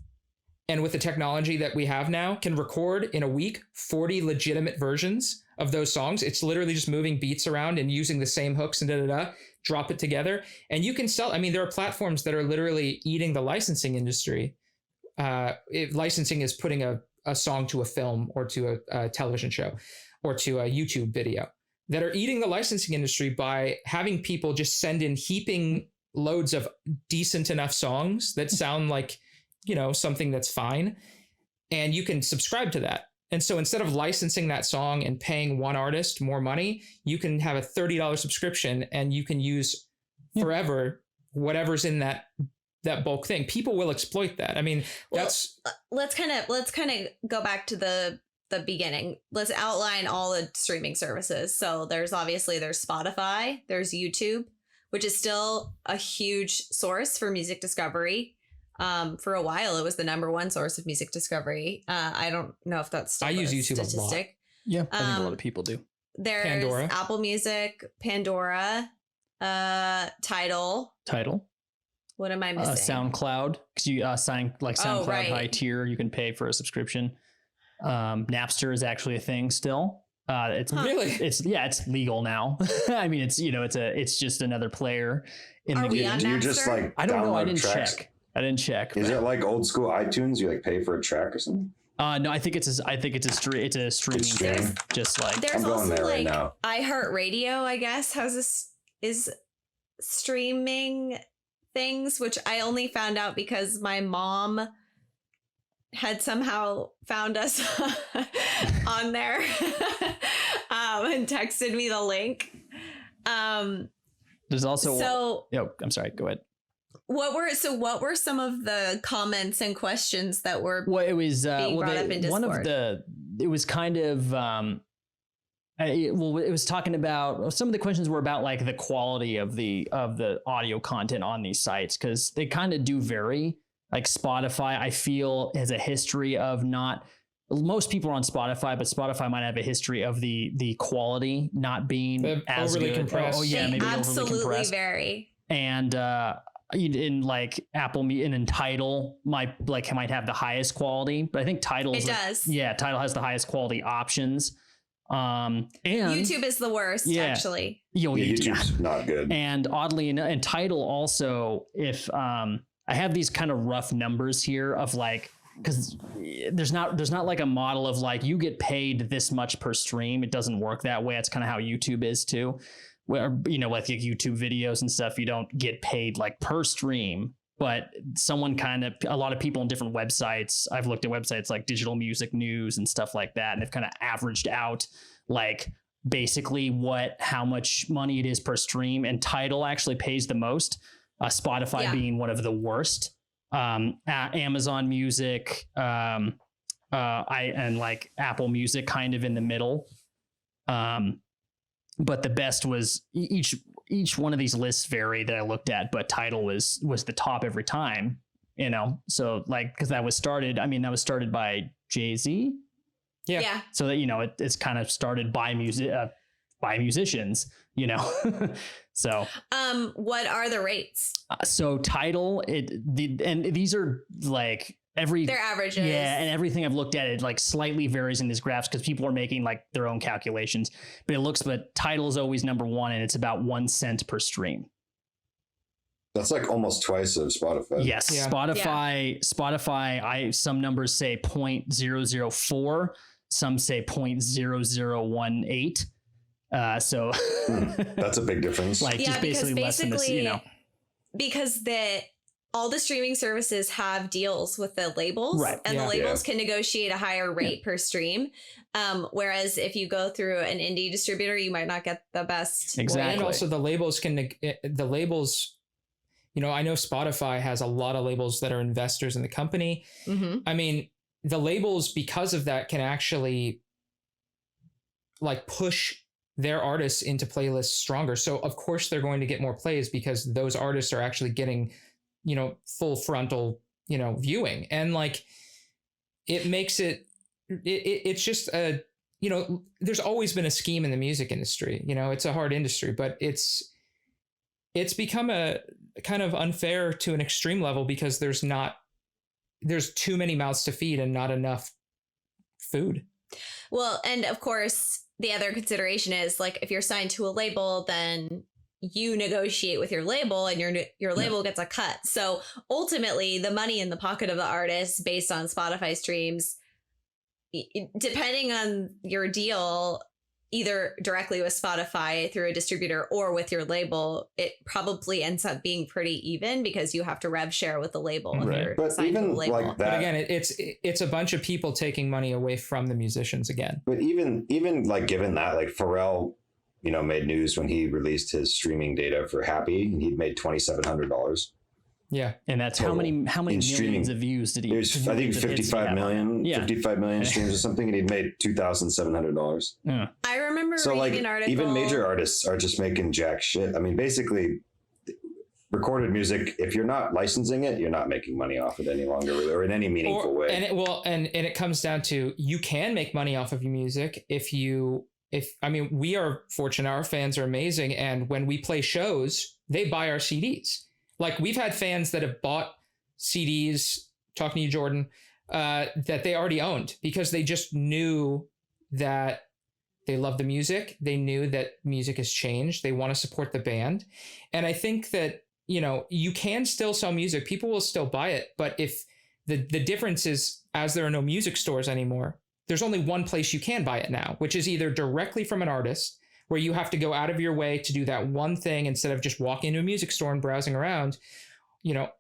S1: And with the technology that we have now, can record in a week 40 legitimate versions of those songs. It's literally just moving beats around and using the same hooks and drop it together. And you can sell. I mean, there are platforms that are literally eating the licensing industry. If licensing is putting a song to a film or to a television show or to a YouTube video, that are eating the licensing industry by having people just send in heaping loads of decent enough songs that sound like, you know, something that's fine, and you can subscribe to that. And so instead of licensing that song and paying one artist more money, you can have a $30 subscription and you can use forever whatever's in that bulk thing. People will exploit that. I mean, let's kind of go back to the
S3: the beginning. Let's outline all the streaming services. So there's Spotify, there's YouTube, which is still a huge source for music discovery. For a while, it was the number one source of music discovery. I don't know if that's still
S1: I use YouTube
S3: statistic.
S1: a lot.
S2: Yeah, I think a lot of people do.
S3: There's
S1: Pandora.
S3: Apple Music, Pandora, Tidal. What am I missing?
S2: SoundCloud, because you sign like SoundCloud high tier, you can pay for a subscription. Napster is actually a thing still. It's
S1: Really?
S2: It's legal now. I mean, it's just another player in
S3: Are
S2: the
S3: we
S2: game.
S3: on
S4: Do you just
S3: Napster?
S4: like
S2: I don't know. I
S4: download
S2: didn't
S4: tracks?
S2: check. I didn't check.
S4: Is it like old school iTunes? You like pay for a track or something?
S2: No, I think it's a streaming
S4: streaming.
S2: thing. Just like
S3: There's
S4: I'm going
S3: also
S4: there
S3: like
S4: right now.
S3: iHeartRadio, I guess, is streaming things, which I only found out because my mom had somehow found us on there and texted me the link.
S2: there's also.
S3: So
S2: I'm sorry. Go ahead.
S3: what were some of the comments and questions that were
S2: Well, it was
S3: being brought up in
S2: one of
S3: Discord?
S2: it was kind of it was talking about, some of the questions were about like the quality of the audio content on these sites, because they kind of do vary. Like Spotify, I feel, has a history of not. Most people are on Spotify, but Spotify might have a history of the quality not being as
S1: overly
S2: good.
S1: compressed.
S2: Oh yeah,
S3: They
S2: maybe overly
S3: absolutely
S2: compressed.
S3: vary.
S2: And in like Apple and in Tidal might have the highest quality, but I think Tidal
S3: Does.
S2: Yeah, Tidal has the highest quality options. And
S3: YouTube is the worst, actually.
S4: YouTube's not good.
S2: And oddly enough, and Tidal also, if I have these kind of rough numbers here of like, because there's not like a model of like you get paid this much per stream. It doesn't work that way. That's kind of how YouTube is too. Where, with like YouTube videos and stuff, you don't get paid like per stream, but a lot of people on different websites, I've looked at websites like Digital Music News and stuff like that, and they've kind of averaged out like basically how much money it is per stream, and Tidal actually pays the most, Spotify being one of the worst. Amazon Music, and like Apple Music kind of in the middle. But the best was each one of these lists vary that I looked at, but Tidal was the top every time, so like, because that was started by Jay-Z.
S3: Yeah.
S2: So that, it's kind of started by musicians, so
S3: what are the rates?
S2: so Tidal, and these are like
S3: Their averages.
S2: Yeah, and everything I've looked at, it like slightly varies in these graphs because people are making like their own calculations. But Tidal is always number one, and it's about 1 cent per stream.
S4: That's like almost twice of Spotify.
S2: Yes,
S1: Yeah.
S2: Spotify. Some numbers say 0.004, some say 0.0018. So
S4: That's a big difference.
S2: like just basically less than this,
S3: because all the streaming services have deals with the labels,
S2: Right.
S3: and
S1: Yeah.
S3: the labels can negotiate a higher rate per stream. Whereas if you go through an indie distributor, you might not get the best.
S2: Exactly.
S1: And also the labels I know Spotify has a lot of labels that are investors in the company.
S3: Mm-hmm.
S1: I mean, the labels, because of that, can actually like push their artists into playlists stronger. So of course they're going to get more plays because those artists are actually getting, full frontal, viewing. And like, it makes it's just there's always been a scheme in the music industry. It's a hard industry, but it's become a kind of unfair to an extreme level because there's too many mouths to feed and not enough food.
S3: Well, and of course, the other consideration is like, if you're signed to a label, then you negotiate with your label and your label gets a cut. So ultimately the money in the pocket of the artist based on Spotify streams, depending on your deal, either directly with Spotify through a distributor or with your label, it probably ends up being pretty even because you have to rev share with the label. If
S2: Right.
S3: you're
S4: But
S3: signed to
S4: even
S3: the label.
S4: like that,
S1: But again, it's a bunch of people taking money away from the musicians again.
S4: but even like given that, like Pharrell, made news when he released his streaming data for Happy, and he'd made $2,700.
S1: Yeah.
S2: And that's
S4: Total.
S2: how many
S4: In streaming.
S2: millions of views did he?
S4: There's, I think, 55 million,
S2: Yeah.
S4: 55 million streams or something, and he'd made $2,700.
S2: Yeah.
S3: I remember
S4: So like
S3: reading an article.
S4: even major artists are just making jack shit. I mean, basically recorded music, if you're not licensing it, you're not making money off it any longer or in any meaningful way.
S1: And it comes down to, you can make money off of your music if we are fortunate, our fans are amazing, and when we play shows, they buy our CDs. Like, we've had fans that have bought CDs, talking to you, Jordan, that they already owned because they just knew that they love the music. They knew that music has changed. They want to support the band. And I think that, you can still sell music. People will still buy it. But if the difference is, as there are no music stores anymore, there's only one place you can buy it now, which is either directly from an artist, where you have to go out of your way to do that one thing instead of just walking into a music store and browsing around,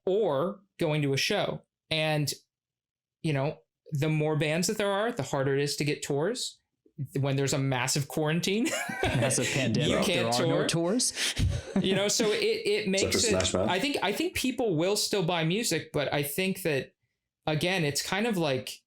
S1: or going to a show. And, the more bands that there are, the harder it is to get tours. When there's a massive quarantine,
S2: massive pandemic,
S1: you can't
S2: there are
S1: tour.
S2: no tours.
S1: So it makes it. I think people will still buy music, but I think that, again, it's kind of like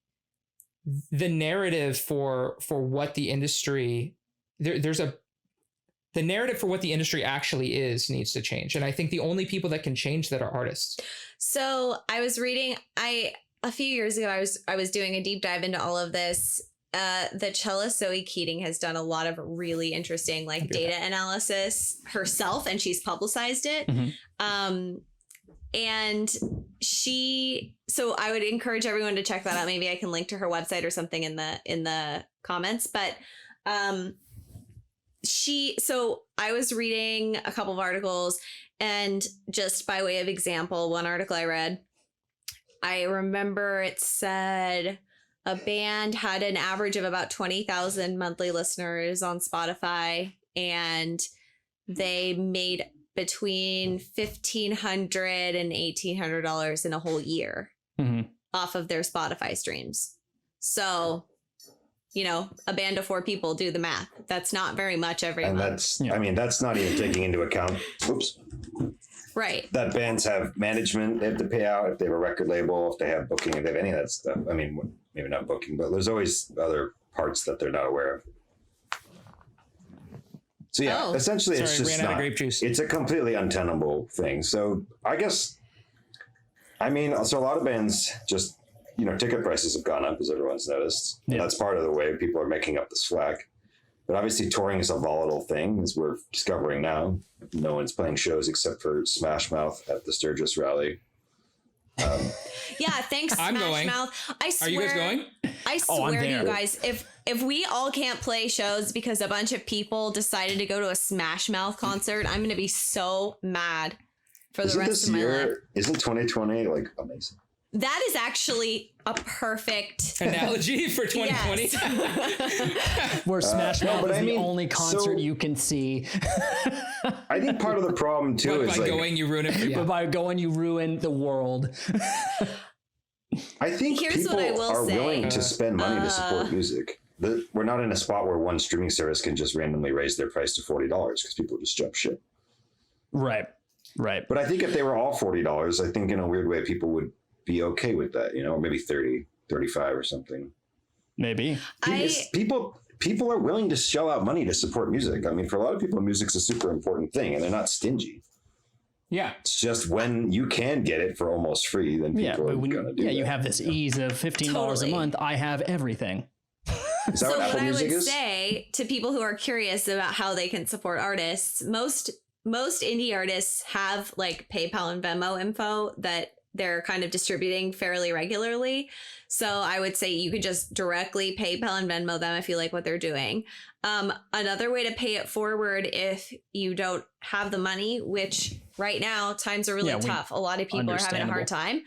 S1: the narrative for what the industry the narrative for what the industry actually is needs to change. And I think the only people that can change that are artists.
S3: So I was reading, a few years ago, I was doing a deep dive into all of this. The cellist Zoe Keating has done a lot of really interesting data analysis herself, and she's publicized it.
S2: Mm-hmm.
S3: And so I would encourage everyone to check that out. Maybe I can link to her website or something in the comments. But so I was reading a couple of articles, and just by way of example, one article I read, I remember it said a band had an average of about 20,000 monthly listeners on Spotify, and they made between $1,500 and $1,800 in a whole year off of their Spotify streams. So, a band of 4 people, do the math. That's not very much every month.
S4: And that's not even taking into account,
S3: right,
S4: that bands have management they have to pay out, if they have a record label, if they have booking, if they have any of that stuff. I mean, maybe not booking, but there's always other parts that they're not aware of. So essentially, it's just
S1: ran out of grape juice.
S4: It's a completely untenable thing. So I guess, so a lot of bands just, ticket prices have gone up, as everyone's noticed. Yeah. And that's part of the way people are making up the slack. But obviously touring is a volatile thing, as we're discovering now. No one's playing shows except for Smash Mouth at the Sturgis rally.
S3: Thanks,
S1: I'm
S3: Smash
S1: going.
S3: Mouth. I swear,
S1: are you guys going?
S3: I swear to you guys, if we all can't play shows because a bunch of people decided to go to a Smash Mouth concert, I'm going to be so mad for the rest of my life.
S4: Isn't 2020 amazing?
S3: That is actually a perfect
S1: analogy for 2020.
S3: Yes.
S2: Where Smash Mouth is the only concert you can see.
S4: I think part of the problem too is
S1: by going you ruin it for you.
S2: But by going you ruin the world.
S4: I think people are willing to spend money to support music. We're not in a spot where one streaming service can just randomly raise their price to $40 because people just jump ship.
S2: Right.
S4: But I think if they were all $40, I think in a weird way people would be okay with that, or maybe 30, 35 or something.
S2: Maybe.
S4: People are willing to shell out money to support music. I mean, for a lot of people, music's a super important thing, and they're not stingy.
S1: Yeah.
S4: It's just when you can get it for almost free, then people are going to do that.
S2: You have this ease of $15 a month. I have everything.
S4: Is that what Apple Music is?
S3: Say to people who are curious about how they can support artists, most indie artists have PayPal and Venmo info that they're kind of distributing fairly regularly. So I would say you could just directly PayPal and Venmo them if you like what they're doing. Another way to pay it forward if you don't have the money, which right now times are really tough. A lot of people are having a hard time.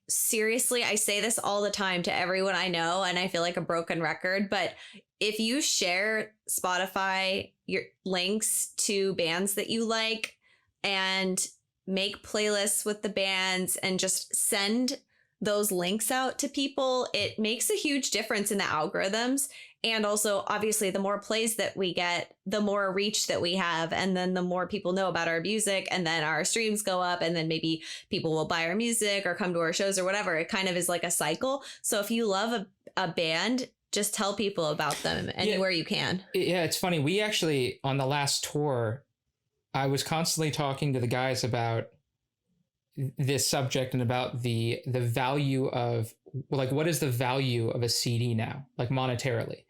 S3: Seriously, I say this all the time to everyone I know, and I feel like a broken record, but if you share Spotify, your links to bands that you like, and make playlists with the bands and just send those links out to people, it makes a huge difference in the algorithms. And also, obviously, the more plays that we get, the more reach that we have. And then the more people know about our music, and then our streams go up, and then maybe people will buy our music or come to our shows or whatever. It kind of is like a cycle. So if you love a band, just tell people about them anywhere you can.
S1: Yeah, it's funny. We actually, on the last tour, I was constantly talking to the guys about this subject and about the value of, like, what is the value of a CD now, like monetarily?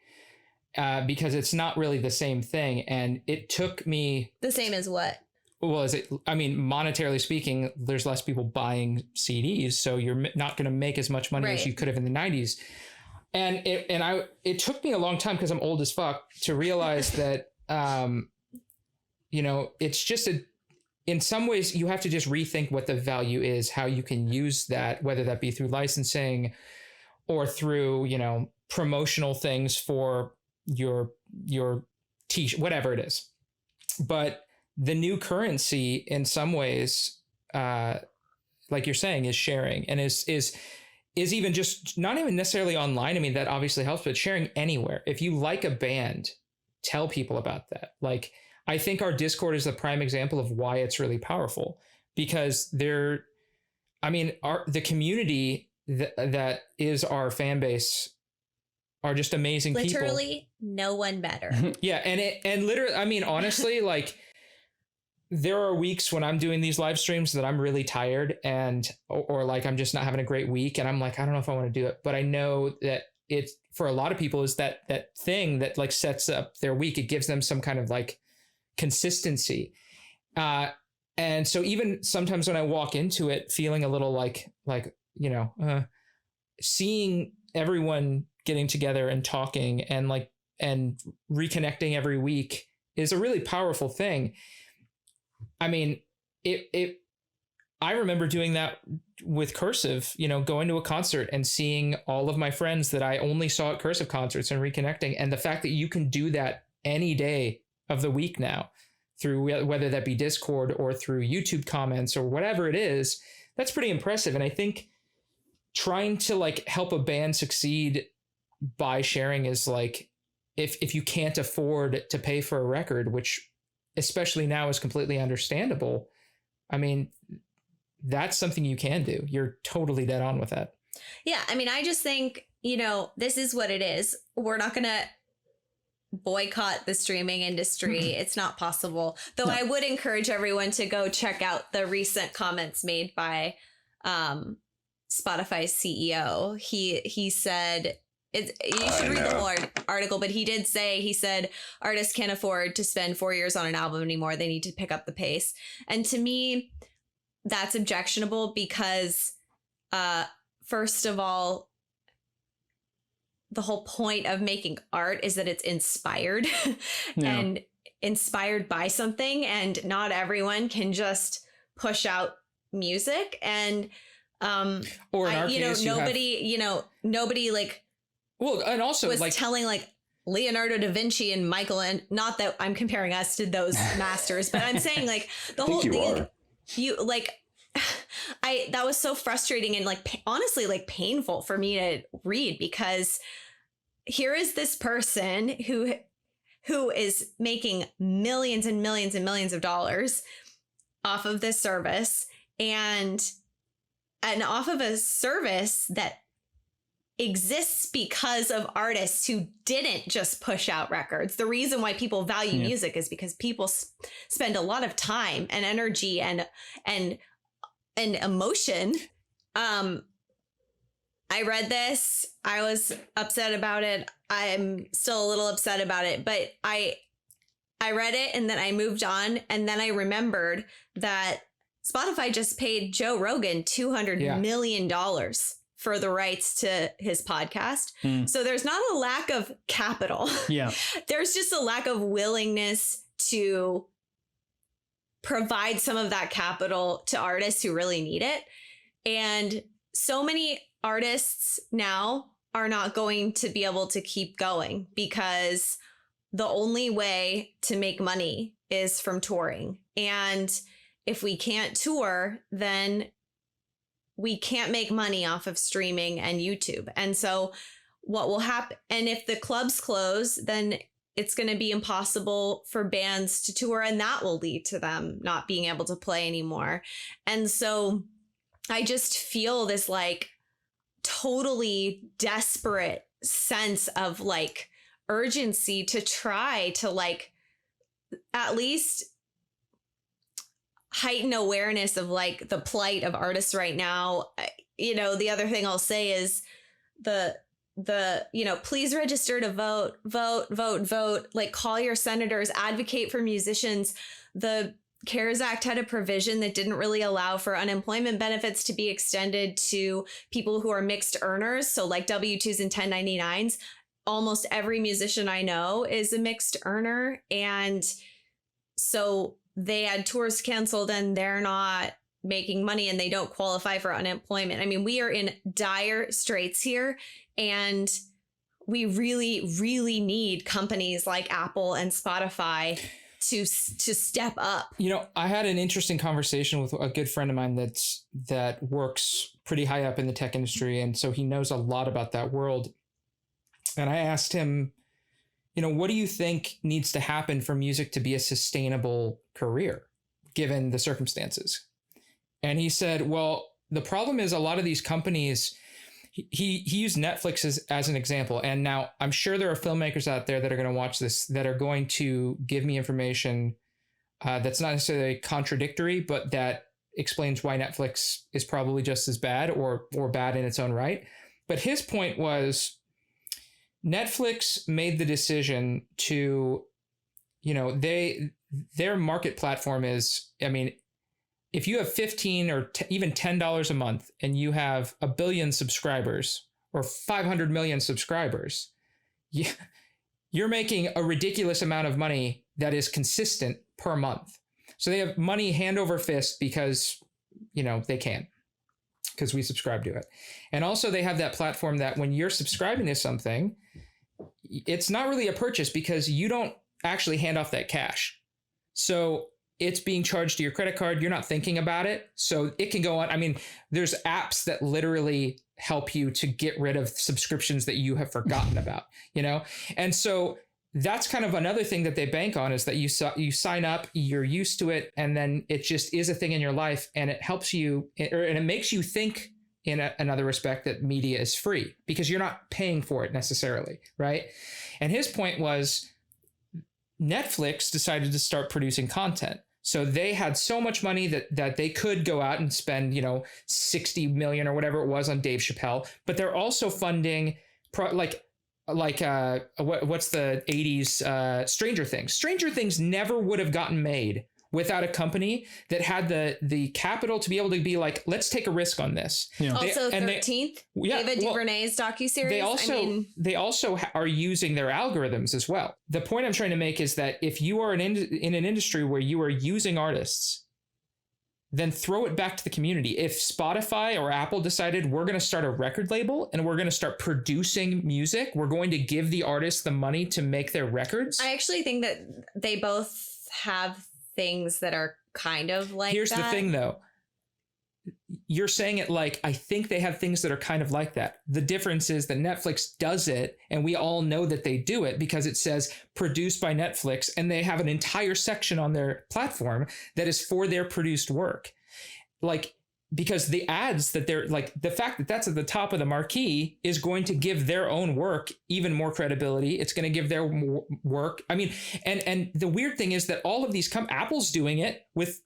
S1: Because it's not really the same thing. And it took me...
S3: The same as what?
S1: Well, monetarily speaking, there's less people buying CDs, so you're not going to make as much money as you could have in the 90s. And it took me a long time, because I'm old as fuck, to realize that, it's just in some ways you have to just rethink what the value is, how you can use that, whether that be through licensing or through, promotional things for your t-shirt, whatever it is. But the new currency in some ways, like you're saying, is sharing, and is even just not even necessarily online. I mean, that obviously helps, but sharing anywhere. If you like a band, tell people about that. Like, I think our Discord is the prime example of why it's really powerful, because the community that is our fan base are just amazing people.
S3: Literally no one better.
S1: Yeah. And literally, honestly, like, there are weeks when I'm doing these live streams that I'm really tired or like I'm just not having a great week, and I'm like, I don't know if I want to do it, but I know that it's, for a lot of people, is that thing that like sets up their week. It gives them some kind of like consistency. And so even sometimes when I walk into it feeling a little like, seeing everyone getting together and talking and reconnecting every week is a really powerful thing. I mean, I remember doing that with Cursive, going to a concert and seeing all of my friends that I only saw at Cursive concerts and reconnecting. And the fact that you can do that any day of the week now, through whether that be Discord or through YouTube comments or whatever it is, that's pretty impressive. And I think trying to like help a band succeed by sharing is like, if you can't afford to pay for a record, which especially now is completely understandable, I mean, that's something you can do. You're totally dead on with that.
S3: Yeah. I mean, I just think, this is what it is. We're not going to boycott the streaming industry. It's not possible. Though no. I would encourage everyone to go check out the recent comments made by Spotify's CEO. He said, you should read the whole article, but he said artists can't afford to spend 4 years on an album anymore. They need to pick up the pace. And to me, that's objectionable because, first of all, the whole point of making art is that it's inspired and inspired by something, and not everyone can just push out music. And
S1: or in our case,
S3: nobody like,
S1: well, and also
S3: was
S1: like
S3: telling like Leonardo da Vinci and Michael, and not that I'm comparing us to those masters, but I'm saying like the whole thing, that was so frustrating and like honestly like painful for me to read, because here is this person who is making millions and millions and millions of dollars off of this service, and off of a service that exists because of artists who didn't just push out records. The reason why people value music is because people spend a lot of time and energy and emotion. I read this. I was upset about it. I'm still a little upset about it, but I read it and then I moved on. And then I remembered that Spotify just paid Joe Rogan $200 million for the rights to his podcast. So there's not a lack of capital. Yeah. There's just a lack of willingness to provide some of that capital to artists who really need it. And so many artists now are not going to be able to keep going because the only way to make money is from touring. And if we can't tour, then we can't make money off of streaming and YouTube. And so what will happen. And if the clubs close, then it's going to be impossible for bands to tour, and that will lead to them not being able to play anymore. And so I just feel this like totally desperate sense of like urgency to try to like at least heighten awareness of like the plight of artists right now. You know, the other thing I'll say is the, you know, please register to vote, like call your senators, advocate for musicians. The CARES Act had a provision that didn't really allow for unemployment benefits to be extended to people who are mixed earners. So like W-2s and 1099s. Almost every musician I know is a mixed earner. And so they had tours canceled and they're not making money and they don't qualify for unemployment. I mean, we are in dire straits here, and we really, really need companies like Apple and Spotify to step up.
S1: You know, I had an interesting conversation with a good friend of mine that works pretty high up in the tech industry, and so he knows a lot about that world. And I asked him, you know, what do you think needs to happen for music to be a sustainable career, given the circumstances? And he said, well, the problem is a lot of these companies, he used Netflix as an example. And now I'm sure there are filmmakers out there that are going to watch this that are going to give me information that's not necessarily contradictory, but that explains why Netflix is probably just as bad or bad in its own right. But his point was, Netflix made the decision to, you know, their market platform is, I mean, if you have $15 or even $10 a month and you have 1 billion subscribers or 500 million subscribers, you're making a ridiculous amount of money that is consistent per month. So they have money hand over fist because, you know, they can, because we subscribe to it. And also they have that platform that when you're subscribing to something, it's not really a purchase because you don't actually hand off that cash. So it's being charged to your credit card. You're not thinking about it. So it can go on. I mean, there's apps that literally help you to get rid of subscriptions that you have forgotten about, you know? And so that's kind of another thing that they bank on, is that you sign up, you're used to it, and then it just is a thing in your life, and it helps you, and it makes you think in another respect that media is free because you're not paying for it necessarily, right? And his point was Netflix decided to start producing content. So they had so much money that they could go out and spend, you know, 60 million or whatever it was on Dave Chappelle, but they're also funding what's the 80s Stranger Things. Stranger Things never would have gotten made without a company that had the capital to be able to be like, let's take a risk on this.
S3: Yeah. Also, 13th, David Duvernay's docuseries.
S1: They also are using their algorithms as well. The point I'm trying to make is that if you are in an industry where you are using artists, then throw it back to the community. If Spotify or Apple decided we're going to start a record label and we're going to start producing music, we're going to give the artists the money to make their records.
S3: I actually think that they both have things that are kind of like
S1: Here's
S3: that.
S1: The thing though. You're saying it like, I think they have things that are kind of like that. The difference is that Netflix does it, and we all know that they do it because it says produced by Netflix, and they have an entire section on their platform that is for their produced work. Like, because the ads that they're like, the fact that that's at the top of the marquee is going to give their own work even more credibility. It's going to give their work. I mean, and the weird thing is that all of these Apple's doing it with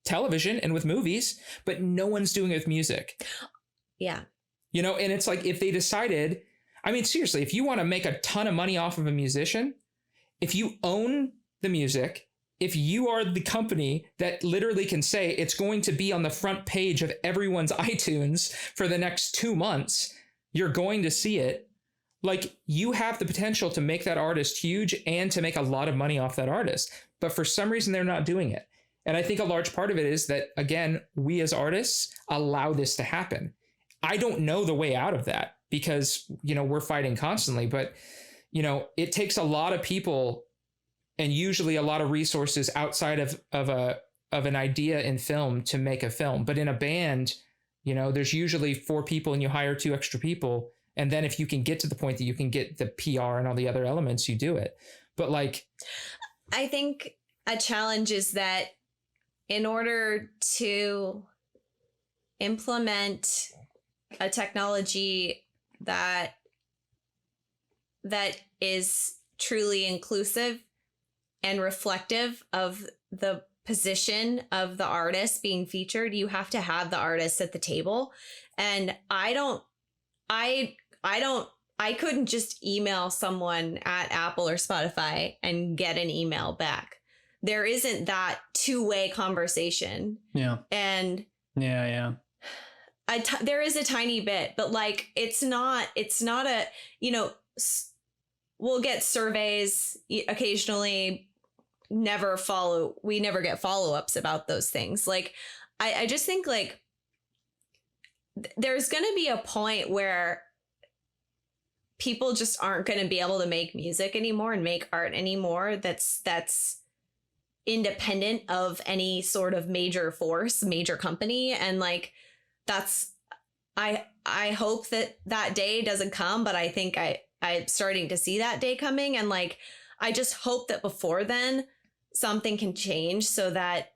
S1: television and with movies, but no one's doing it with music.
S3: Yeah.
S1: You know, and it's like, if they decided, I mean, seriously, if you want to make a ton of money off of a musician, if you own the music, if you are the company that literally can say it's going to be on the front page of everyone's iTunes for the next 2 months, you're going to see it. Like, you have the potential to make that artist huge and to make a lot of money off that artist. But for some reason, they're not doing it. And I think a large part of it is that, again, we as artists allow this to happen. I don't know the way out of that because, you know, we're fighting constantly. But, you know, it takes a lot of people and usually a lot of resources outside of an idea in film to make a film. But in a band, you know, there's usually 4 people and you hire 2 extra people. And then if you can get to the point that you can get the PR and all the other elements, you do it. But like,
S3: I think a challenge is that in order to implement a technology that is truly inclusive and reflective of the position of the artist being featured, you have to have the artist at the table. And I couldn't just email someone at Apple or Spotify and get an email back. There isn't that two-way conversation.
S2: Yeah.
S3: And
S2: yeah.
S3: There is a tiny bit, but like, it's not a, we'll get surveys occasionally, we never get follow-ups about those things. Like, I just think like there's going to be a point where people just aren't going to be able to make music anymore and make art anymore. That's independent of any sort of major company. And like, I hope that day doesn't come, but I think I'm starting to see that day coming. And like, I just hope that before then something can change so that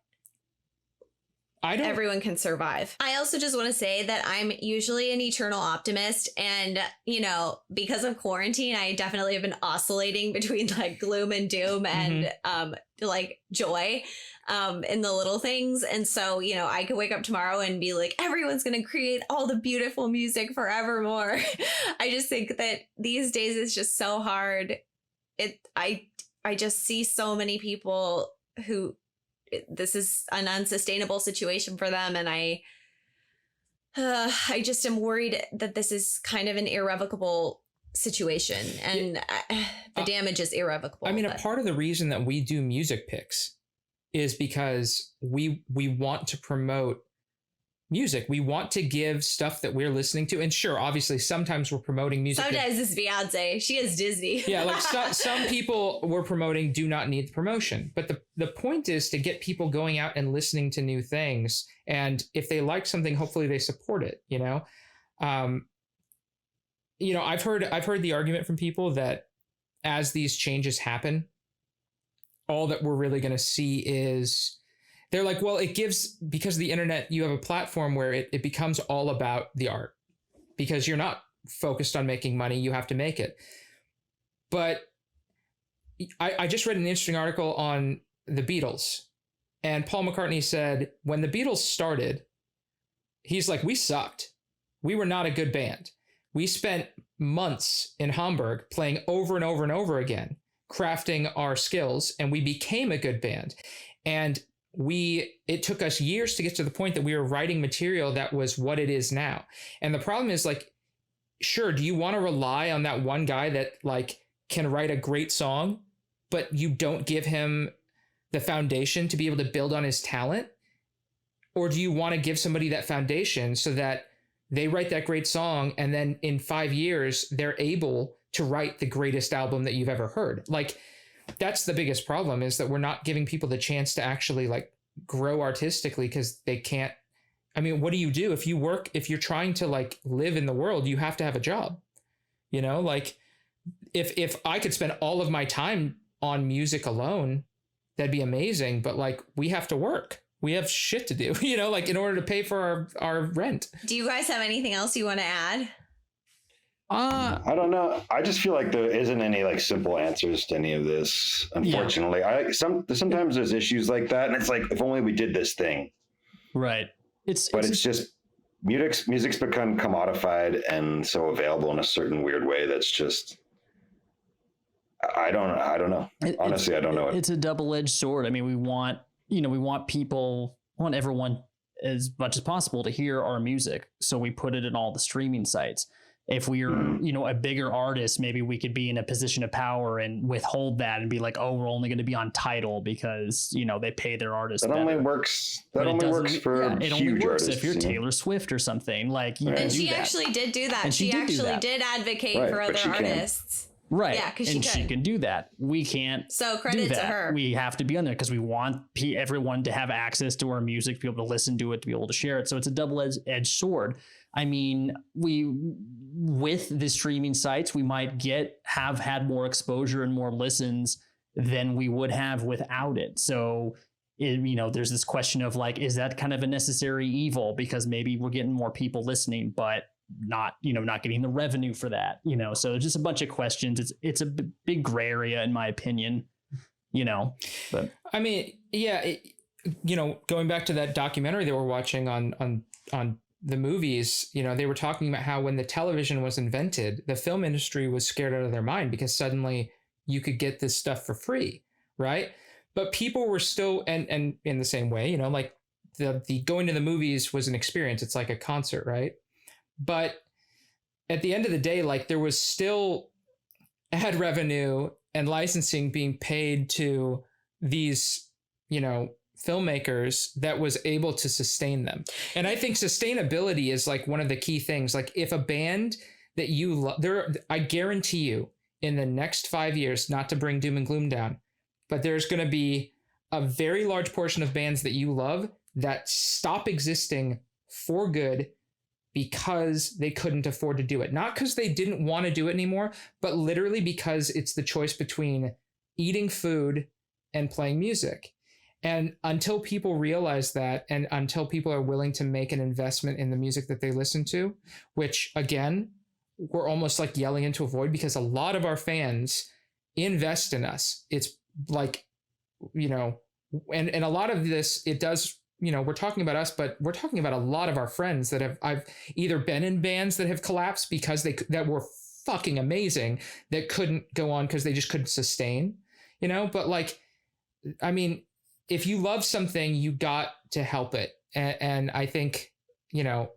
S3: everyone can survive. I also just want to say that I'm usually an eternal optimist. And, because of quarantine, I definitely have been oscillating between like gloom and doom and like joy in the little things. And so, I could wake up tomorrow and be like, everyone's going to create all the beautiful music forevermore. I just think that these days it's just so hard. I just see so many people who this is an unsustainable situation for them. And I just am worried that this is kind of an irrevocable situation and the damage is irrevocable.
S1: I mean, a part of the reason that we do music picks is because we want to promote music. We want to give stuff that we're listening to. And sure, obviously, sometimes we're promoting music.
S3: Sometimes it's Beyonce. She is Disney.
S1: Yeah, like some people we're promoting do not need the promotion. But the point is to get people going out and listening to new things. And if they like something, hopefully they support it, I've heard the argument from people that as these changes happen, all that we're really going to see is they're like, well, it gives, because of the internet, you have a platform where it becomes all about the art because you're not focused on making money. You have to make it. But I just read an interesting article on the Beatles, and Paul McCartney said when the Beatles started, he's like, we sucked. We were not a good band. We spent months in Hamburg playing over and over and over again, crafting our skills, and we became a good band. And it took us years to get to the point that we were writing material that was what it is now. And the problem is, like, sure, do you want to rely on that one guy that like can write a great song, but you don't give him the foundation to be able to build on his talent? Or do you want to give somebody that foundation so that they write that great song and then in 5 years they're able to write the greatest album that you've ever heard? Like, that's the biggest problem, is that we're not giving people the chance to actually like grow artistically because they can't. I mean, what do you do if you're trying to like live in the world? You have to have a job, like if I could spend all of my time on music alone, that'd be amazing. But like, we have to work. We have shit to do, like in order to pay for our rent. Do
S3: you guys have anything else you want to add?
S4: I don't know. I just feel like there isn't any like simple answers to any of this. Unfortunately, yeah. Sometimes there's issues like that, and it's like, if only we did this thing.
S2: Right.
S4: It's just music's become commodified and so available in a certain weird way that's just. I don't know. Honestly, I don't know.
S2: It's a double-edged sword. I mean, we want everyone as much as possible to hear our music, so we put it in all the streaming sites. If we are, a bigger artist, maybe we could be in a position of power and withhold that and be like, oh, we're only going to be on Tidal because, they pay their artists.
S4: That only works. That only works for
S2: it only works
S4: artists,
S2: if you're Taylor Swift or something. Like,
S3: and she actually did do that. She actually did advocate for other artists.
S2: Right.
S3: Yeah, because
S2: she can do that. We can't.
S3: So credit to her.
S2: We have to be on there because we want everyone to have access to our music, to be able to listen to it, to be able to share it. So it's a double-edged sword. I mean, with the streaming sites, we might have had more exposure and more listens than we would have without it. So, there's this question of like, is that kind of a necessary evil? Because maybe we're getting more people listening, but not getting the revenue for that, so there's just a bunch of questions. It's a big gray area in my opinion, but I mean,
S1: going back to that documentary that we're watching on the movies, they were talking about how when the television was invented, the film industry was scared out of their mind because suddenly you could get this stuff for free. Right. But people were still, and in the same way, like the going to the movies was an experience. It's like a concert. Right. But at the end of the day, like there was still ad revenue and licensing being paid to these, filmmakers that was able to sustain them. And I think sustainability is like one of the key things. Like if a band that you love, I guarantee you in the next 5 years, not to bring doom and gloom down, but there's going to be a very large portion of bands that you love that stop existing for good because they couldn't afford to do it. Not because they didn't want to do it anymore, but literally because it's the choice between eating food and playing music. And until people realize that, and until people are willing to make an investment in the music that they listen to, which again, we're almost like yelling into a void because a lot of our fans invest in us. It's like, and a lot of this, it does, we're talking about us, but we're talking about a lot of our friends that I've either been in bands that have collapsed because that were fucking amazing that couldn't go on because they just couldn't sustain, but like, I mean, if you love something, you got to help it. And I think,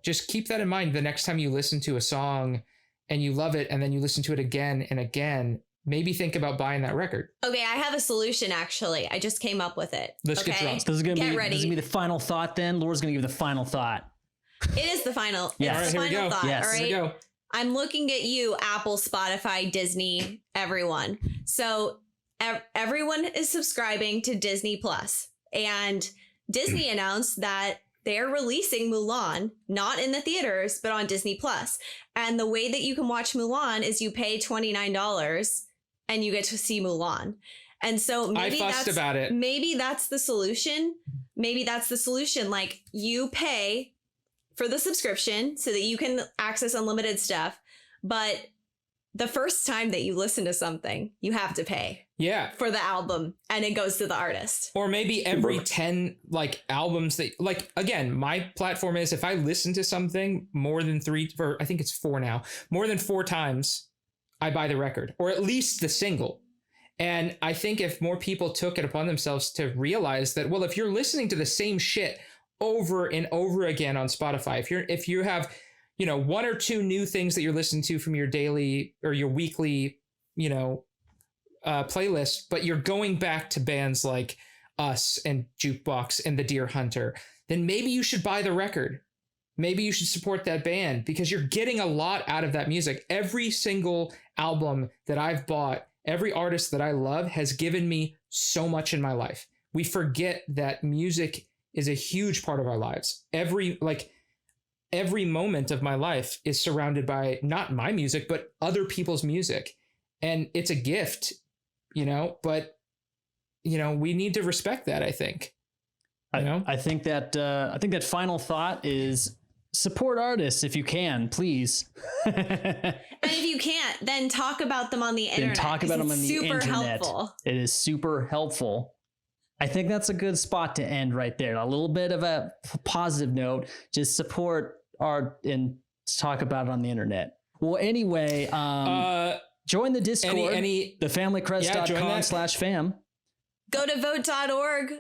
S1: just keep that in mind the next time you listen to a song and you love it and then you listen to it again and again, maybe think about buying that record.
S3: Okay, I have a solution, actually. I just came up with it.
S1: Let's get
S3: ready.
S2: This is going to be the final thought then. Laura's going to give the final thought.
S3: It is the final.
S2: Yeah.
S3: It's the final thought.
S2: Yes.
S3: All right.
S1: Here we go.
S3: I'm looking at you, Apple, Spotify, Disney, everyone. So everyone is subscribing to Disney Plus, and Disney announced that they're releasing Mulan, not in the theaters, but on Disney Plus. And the way that you can watch Mulan is you pay $29 and you get to see Mulan. And so maybe
S1: I fussed about it.
S3: Maybe that's the solution. Like you pay for the subscription so that you can access unlimited stuff. But the first time that you listen to something, you have to pay.
S1: Yeah.
S3: For the album, and it goes to the artist.
S1: Or maybe every 10 like albums that, like, again, my platform is if I listen to something more than 3, or I think it's 4 now, more than 4 times, I buy the record or at least the single. And I think if more people took it upon themselves to realize that, well, if you're listening to the same shit over and over again on Spotify, if you have, 1 or 2 new things that you're listening to from your daily or your weekly, playlist, but you're going back to bands like Us and Jukebox and The Deer Hunter, then maybe you should buy the record. Maybe you should support that band because you're getting a lot out of that music. Every single album that I've bought, every artist that I love has given me so much in my life. We forget that music is a huge part of our lives. Every moment of my life is surrounded by not my music, but other people's music. And it's a gift, but, we need to respect that, I think.
S2: I think that final thought is support artists if you can, please.
S3: And if you can't, then talk about them on the internet.
S2: Then talk about them on the internet.
S3: Helpful.
S2: It is super helpful. I think that's a good spot to end right there. A little bit of a positive note, just support art and talk about it on the the anyway, join the Discord, the familycrest.com/fam.
S3: Go to vote.org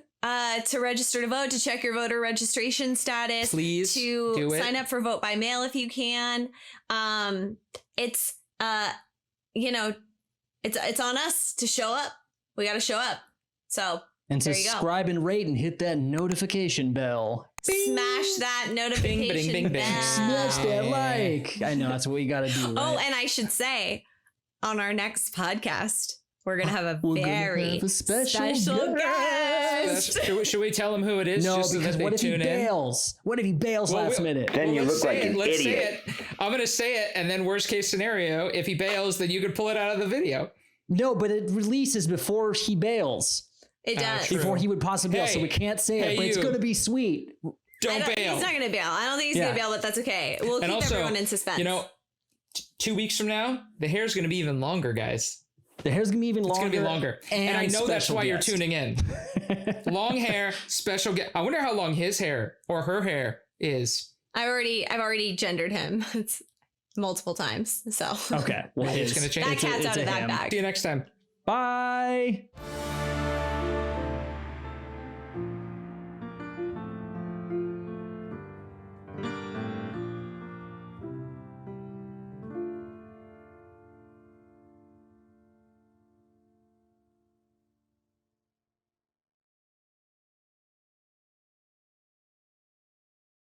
S3: to register to vote, to check your voter registration status.
S1: Please
S3: to sign up for vote by mail if you can. It's it's on us to show up. We got to show up. So
S2: and subscribe and rate and hit that notification bell.
S3: Smash that notification bell.
S2: Smash that like. I know that's what we got to do. Right?
S3: Oh, and I should say, on our next podcast, we're going to have a
S2: We're
S3: very
S2: gonna have a special
S3: guest.
S1: Should we tell him who it is?
S2: No,
S1: just so
S2: because
S1: that they
S2: what if he
S1: tune in?
S2: bails? What if he bails last minute?
S4: Then you
S1: let's
S4: look
S1: say
S4: like
S1: it.
S4: an
S1: Let's say
S4: idiot.
S1: it. I'm going to say it, and then worst case scenario, if he bails, then you can pull it out of the video.
S2: No, but it releases before he bails.
S3: It does.
S1: True.
S2: Before he would possibly bail, so
S1: Hey,
S2: we can't say it, but it's
S1: you.
S2: going to be sweet.
S1: Don't bail.
S3: He's not going to bail. I don't think he's
S2: Yeah.
S3: going to bail, but that's okay. We'll
S1: And
S3: keep
S1: also,
S3: everyone in suspense.
S1: You know, 2 weeks from now, the hair's going to be even longer, guys.
S2: The hair's going to be even
S1: It's
S2: longer.
S1: going to be longer. And I know that's
S2: special
S1: why
S2: guest.
S1: you're tuning in. Long hair, special guest. I wonder how long his hair or her hair is.
S3: I've already gendered him. It's multiple times. So
S2: Okay. Well,
S1: It's going to change.
S3: that cat's
S2: it's
S3: out
S2: a
S3: of that
S2: him.
S3: bag.
S1: See you next time.
S2: Bye.